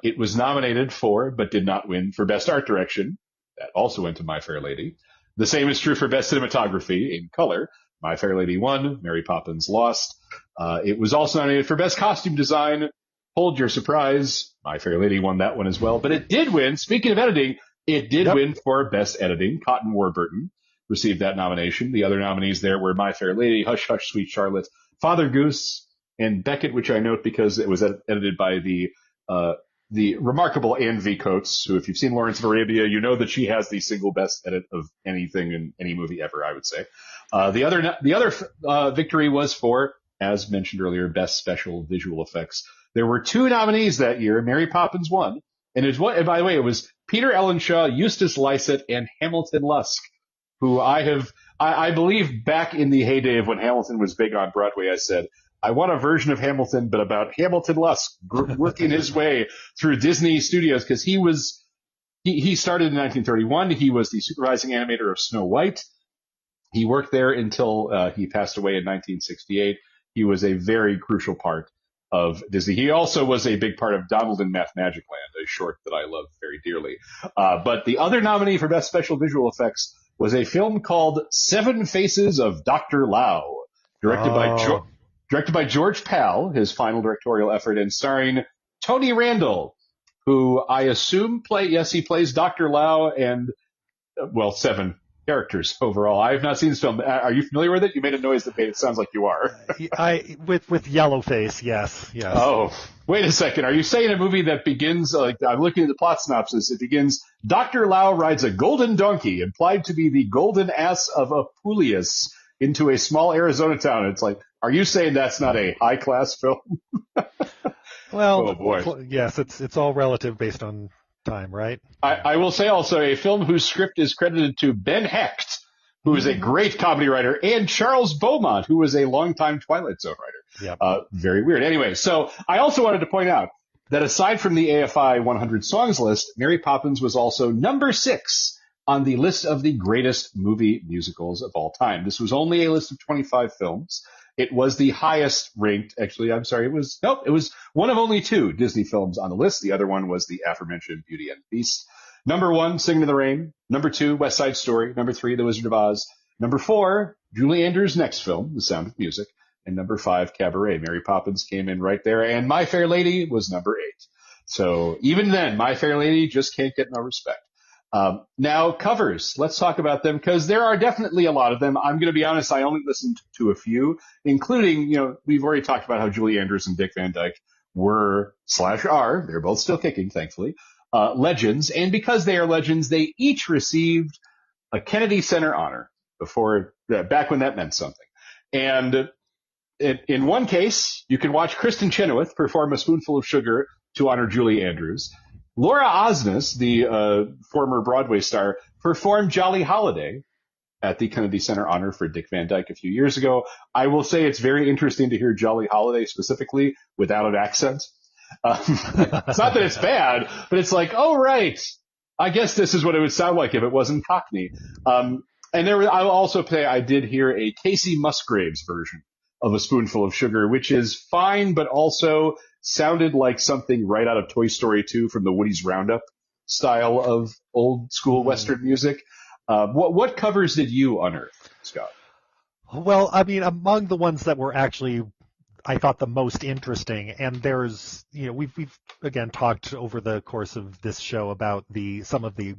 It was nominated for, but did not win, for Best Art Direction. That also went to My Fair Lady. The same is true for Best Cinematography in Color. My Fair Lady won. Mary Poppins lost. It was also nominated for Best Costume Design. Hold your surprise. My Fair Lady won that one as well. But it did win. Speaking of editing, it did win for Best Editing. Cotton Warburton received that nomination. The other nominees there were My Fair Lady, Hush Hush Sweet Charlotte, Father Goose, and Beckett, which I note because it was edited by the remarkable Anne V. Coates, who, if you've seen Lawrence of Arabia, you know that she has the single best edit of anything in any movie ever, I would say. The other victory was for, as mentioned earlier, Best Special Visual Effects. There were two nominees that year. Mary Poppins won. And by the way, it was Peter Ellenshaw, Eustace Lycett, and Hamilton Lusk, who I believe back in the heyday of when Hamilton was big on Broadway, I said, I want a version of Hamilton, but about Hamilton Lusk working his way through Disney Studios, because he started in 1931. He was the supervising animator of Snow White. He worked there until he passed away in 1968. He was a very crucial part of Disney. He also was a big part of Donald in Math Magic Land, a short that I love very dearly. But the other nominee for Best Special Visual Effects was a film called Seven Faces of Dr. Lao, directed by George Pal, his final directorial effort, and starring Tony Randall, who I assume he plays Dr. Lao and, Seven characters overall. I have not seen this film. Are you familiar with it? You made a noise that made it sounds like you are. With Yellowface, yes. Oh, wait a second. Are you saying a movie that begins, like, I'm looking at the plot synopsis, it begins, Dr. Lau rides a golden donkey, implied to be the golden ass of Apuleius, into a small Arizona town. It's like, are you saying that's not a high-class film? Well, oh boy. Yes, it's all relative based on time, right? I will say also a film whose script is credited to Ben Hecht, who is a great comedy writer, and Charles Beaumont, who was a longtime Twilight Zone writer. Yep. Very weird. Anyway, so I also wanted to point out that aside from the AFI 100 songs list, Mary Poppins was also number 6 on the list of the greatest movie musicals of all time. This was only a list of 25 films. It was the highest ranked, actually, I'm sorry, it was one of only 2 Disney films on the list. The other one was the aforementioned Beauty and the Beast. Number 1, Singing in the Rain. Number 2, West Side Story. Number 3, The Wizard of Oz. Number 4, Julie Andrews' next film, The Sound of Music. And number 5, Cabaret. Mary Poppins came in right there. And My Fair Lady was number 8. So even then, My Fair Lady just can't get no respect. Now, covers. Let's talk about them because there are definitely a lot of them. I'm going to be honest, I only listened to a few, including, we've already talked about how Julie Andrews and Dick Van Dyke were /are, they're both still kicking, thankfully, legends. And because they are legends, they each received a Kennedy Center honor back when that meant something. And in one case, you can watch Kristen Chenoweth perform A Spoonful of Sugar to honor Julie Andrews. Laura Osnes, the former Broadway star, performed Jolly Holiday at the Kennedy Center honor for Dick Van Dyke a few years ago. I will say it's very interesting to hear Jolly Holiday specifically without an accent. It's not that it's bad, but it's like, oh, right. I guess this is what it would sound like if it wasn't Cockney. And I'll also say I did hear a Casey Musgraves version of A Spoonful of Sugar, which is fine, but also sounded like something right out of Toy Story 2 from the Woody's Roundup style of old school Western music. What covers did you unearth, Scott? Well, I mean, among the ones that were actually, I thought, the most interesting, and there's, we've again talked over the course of this show about some of the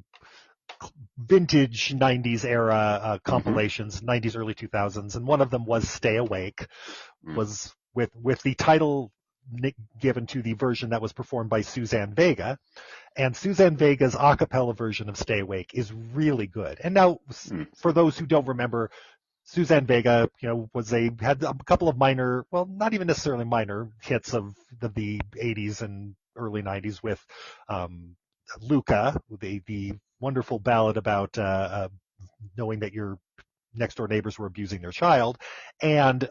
vintage 90s era compilations, 90s, early 2000s, and one of them was Stay Awake, was with the title given to the version that was performed by Suzanne Vega. And Suzanne Vega's a cappella version of Stay Awake is really good. And now, for those who don't remember, Suzanne Vega, had a couple of minor, well, not even necessarily minor hits of the 80s and early 90s with Luca, the wonderful ballad about knowing that your next door neighbors were abusing their child, and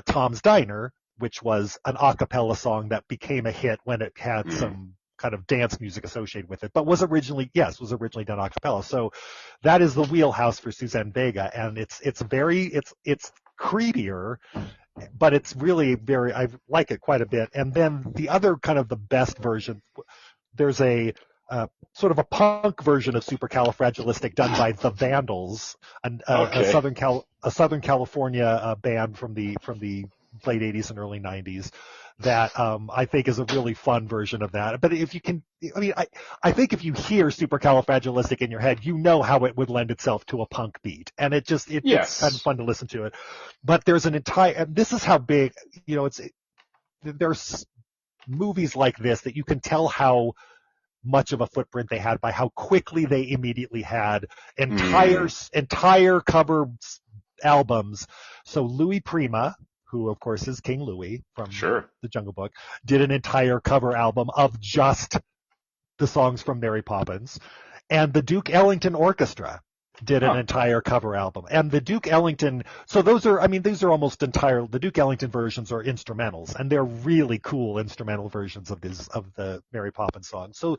Tom's Diner, which was an a cappella song that became a hit when it had some kind of dance music associated with it, but was originally done a cappella. So that is the wheelhouse for Suzanne Vega, and it's creepier, but it's really I like it quite a bit. And then the other kind of the best version, there's a sort of a punk version of Supercalifragilistic done by the Vandals, a Southern California band from the late 80s and early 90s that I think is a really fun version of that. But if you can, I think if you hear Supercalifragilistic in your head, you know how it would lend itself to a punk beat, and it's kind of fun to listen to it. But there's and this is how big, there's movies like this that you can tell how much of a footprint they had by how quickly they immediately had entire cover albums. So Louis Prima, who of course is King Louis from the Jungle Book, did an entire cover album of just the songs from Mary Poppins. And the Duke Ellington Orchestra did an entire cover album. And the Duke Ellington, so these are almost entire, the Duke Ellington versions are instrumentals, and they're really cool instrumental versions of the Mary Poppins songs. So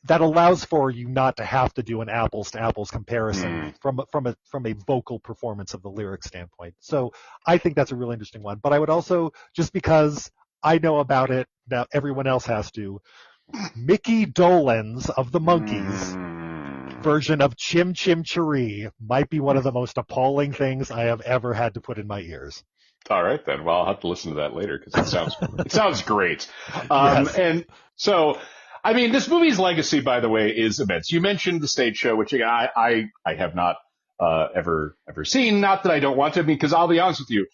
that allows for you not to have to do an apples to apples comparison from a vocal performance of the lyric standpoint. So I think that's a really interesting one. But I would also, just because I know about it, now everyone else has to, Mickey Dolenz of the Monkees version of Chim Chim Cheree might be one of the most appalling things I have ever had to put in my ears. All right, then. Well, I'll have to listen to that later because it sounds great. Yes. And so, this movie's legacy, by the way, is immense. You mentioned the stage show, which I have not ever seen. Not that I don't want to, because I'll be honest with you,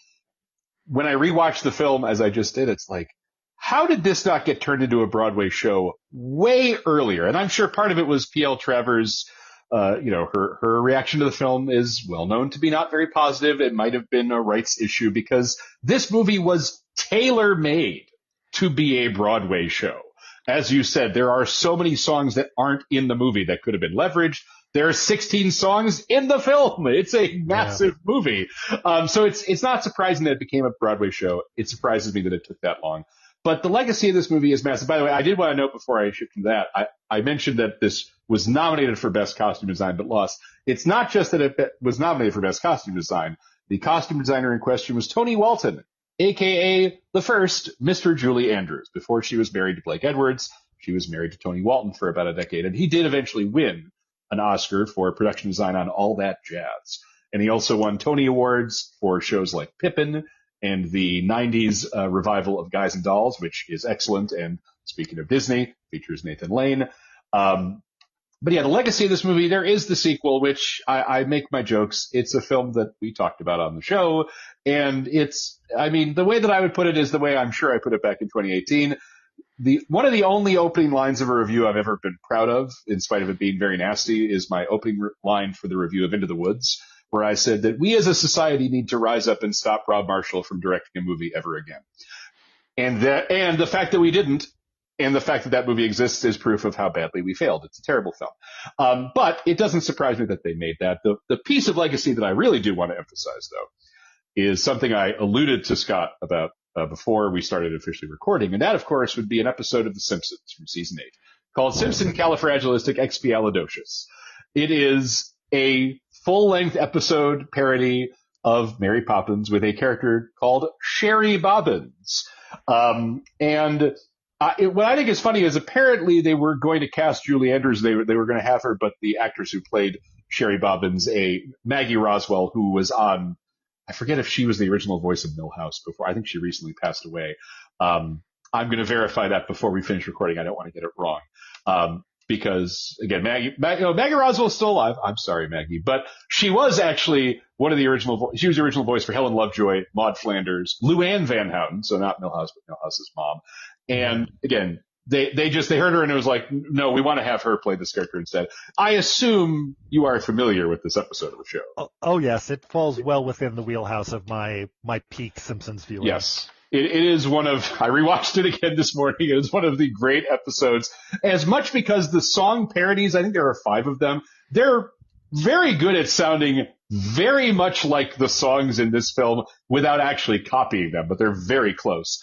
when I rewatched the film as I just did, it's like, how did this not get turned into a Broadway show way earlier? And I'm sure part of it was P.L. Travers. Her reaction to the film is well known to be not very positive. It might have been a rights issue because this movie was tailor-made to be a Broadway show. As you said, there are so many songs that aren't in the movie that could have been leveraged. There are 16 songs in the film. It's a massive movie. So it's not surprising that it became a Broadway show. It surprises me that it took that long. But the legacy of this movie is massive. By the way, I did want to note before I shift to that, I mentioned that this was nominated for Best Costume Design but lost. It's not just that it was nominated for Best Costume Design. The costume designer in question was Tony Walton, a.k.a. the first Mr. Julie Andrews. Before she was married to Blake Edwards, she was married to Tony Walton for about a decade. And he did eventually win an Oscar for production design on All That Jazz. And he also won Tony Awards for shows like Pippin and the 90s revival of Guys and Dolls, which is excellent. And speaking of Disney, features Nathan Lane. But yeah, the legacy of this movie, there is the sequel, which I make my jokes. It's a film that we talked about on the show. And the way that I would put it is the way I'm sure I put it back in 2018. One of the only opening lines of a review I've ever been proud of, in spite of it being very nasty, is my opening line for the review of Into the Woods, where I said that we as a society need to rise up and stop Rob Marshall from directing a movie ever again. And the fact that we didn't, and the fact that that movie exists is proof of how badly we failed. It's a terrible film. But it doesn't surprise me that they made that. The piece of legacy that I really do want to emphasize, though, is something I alluded to Scott about before we started officially recording. And that, of course, would be an episode of The Simpsons from season 8 called Simpson Califragilisticexpialidocious. It is a full-length episode parody of Mary Poppins with a character called Sherry Bobbins. What I think is funny is apparently they were going to cast Julie Andrews. They were going to have her, but the actress who played Sherry Bobbins, Maggie Roswell, who was on, I forget if she was the original voice of Milhouse before. I think she recently passed away. I'm going to verify that before we finish recording. I don't want to get it wrong. Because again, Maggie Roswell is still alive. I'm sorry, Maggie, but she was actually one of the original. She was the original voice for Helen Lovejoy, Maude Flanders, Luann Van Houten, so not Milhouse, but Milhouse's mom. And again, they heard her and it was like, no, we want to have her play this character instead. I assume you are familiar with this episode of the show. Oh yes, it falls well within the wheelhouse of my peak Simpsons viewing. Yes. It is one of, I rewatched it again this morning. It is one of the great episodes, as much because the song parodies, I think there are 5 of them. They're very good at sounding very much like the songs in this film without actually copying them, but they're very close.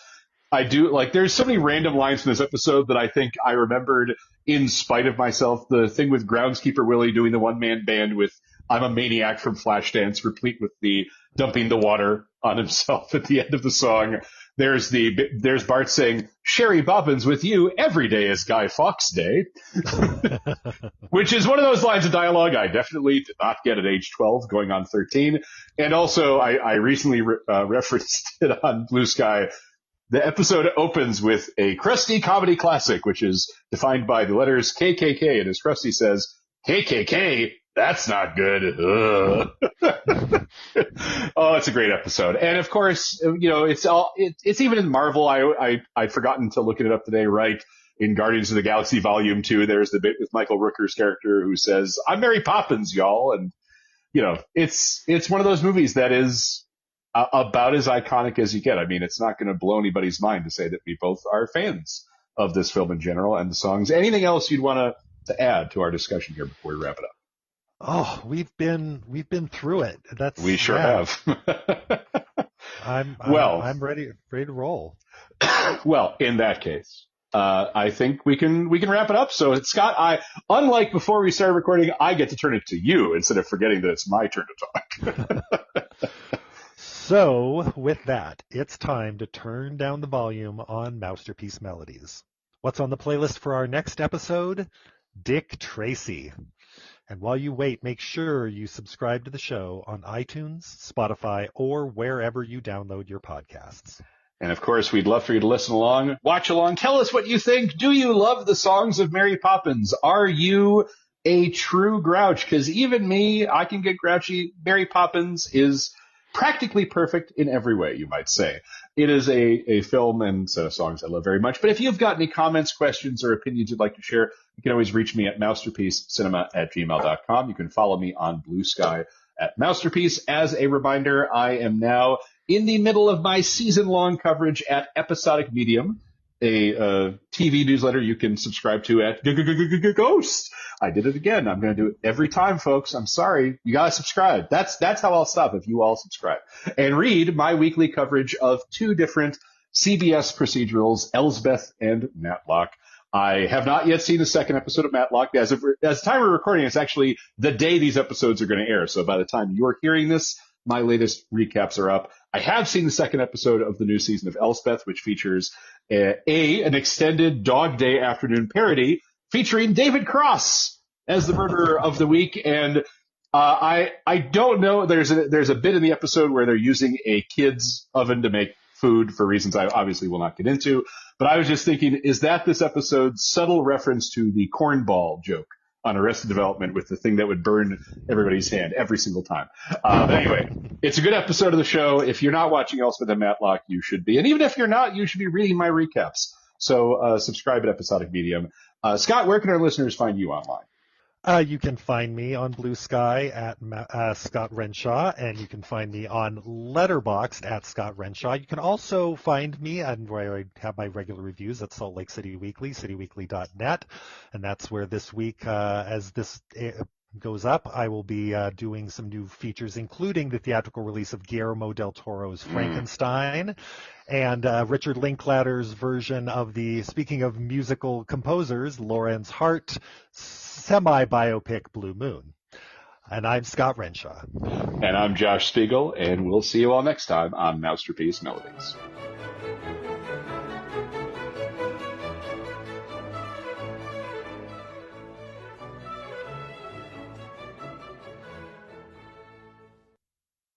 There's so many random lines from this episode that I think I remembered in spite of myself. The thing with Groundskeeper Willie doing the one-man band with I'm a Maniac from Flashdance, replete with the dumping the water on himself at the end of the song. There's Bart saying, Sherry Bobbins with you every day is Guy Fawkes Day, which is one of those lines of dialogue I definitely did not get at age 12 going on 13. And also I recently referenced it on Blue Sky. The episode opens with a Krusty comedy classic, which is defined by the letters KKK. And as Krusty says, KKK, that's not good. Oh, it's a great episode. And of course, it's even in Marvel. I'd forgotten to look it up today, right? In Guardians of the Galaxy Volume 2, there's the bit with Michael Rooker's character who says, I'm Mary Poppins, y'all. And, it's one of those movies that is about as iconic as you get. I mean, it's not going to blow anybody's mind to say that we both are fans of this film in general and the songs. Anything else you'd want to add to our discussion here before we wrap it up? Oh, we've been through it. We sure have. I'm ready to roll. Well, in that case, I think we can wrap it up. So, Scott, unlike before we started recording, I get to turn it to you instead of forgetting that it's my turn to talk. So, with that, it's time to turn down the volume on Mousterpiece Melodies. What's on the playlist for our next episode? Dick Tracy. And while you wait, make sure you subscribe to the show on iTunes, Spotify, or wherever you download your podcasts. And of course, we'd love for you to listen along, watch along, tell us what you think. Do you love the songs of Mary Poppins? Are you a true grouch, because even me, I can get grouchy. Mary Poppins is practically perfect in every way, you might say. It is a film and set of songs I love very much. But if you've got any comments, questions, or opinions you'd like to share, you can always reach me at mousterpiececinema@gmail.com. You can follow me on Blue Sky at Mousterpiece. As a reminder, I am now in the middle of my season-long coverage at Episodic Medium, a TV newsletter you can subscribe to at Ghost. I did it again. I'm going to do it every time, folks. I'm sorry. You got to subscribe. That's how I'll stop if you all subscribe. And read my weekly coverage of two different CBS procedurals, Elsbeth and Matlock. I have not yet seen the second episode of Matlock. As the time we're recording, it's actually the day these episodes are going to air. So by the time you're hearing this, my latest recaps are up. I have seen the second episode of the new season of Elspeth, which features an extended Dog Day afternoon parody featuring David Cross as the murderer of the week. And I don't know. There's a bit in the episode where they're using a kid's oven to make food for reasons I obviously will not get into. But I was just thinking, is that this episode's subtle reference to the cornball joke on Arrested Development with the thing that would burn everybody's hand every single time? But anyway, it's a good episode of the show. If you're not watching Elspeth and Matlock, you should be. And even if you're not, you should be reading my recaps. So subscribe at Episodic Medium. Scott, where can our listeners find you online? You can find me on Blue Sky at Scott Renshaw, and you can find me on Letterboxd at Scott Renshaw. You can also find me and where I have my regular reviews at Salt Lake City Weekly, cityweekly.net, and that's where this week, as this goes up, I will be doing some new features, including the theatrical release of Guillermo del Toro's Frankenstein and Richard Linklater's version of speaking of musical composers, Lawrence Hart semi-biopic Blue Moon. And I'm Scott Renshaw. And I'm Josh Spiegel, and we'll see you all next time on Mousterpiece Melodies.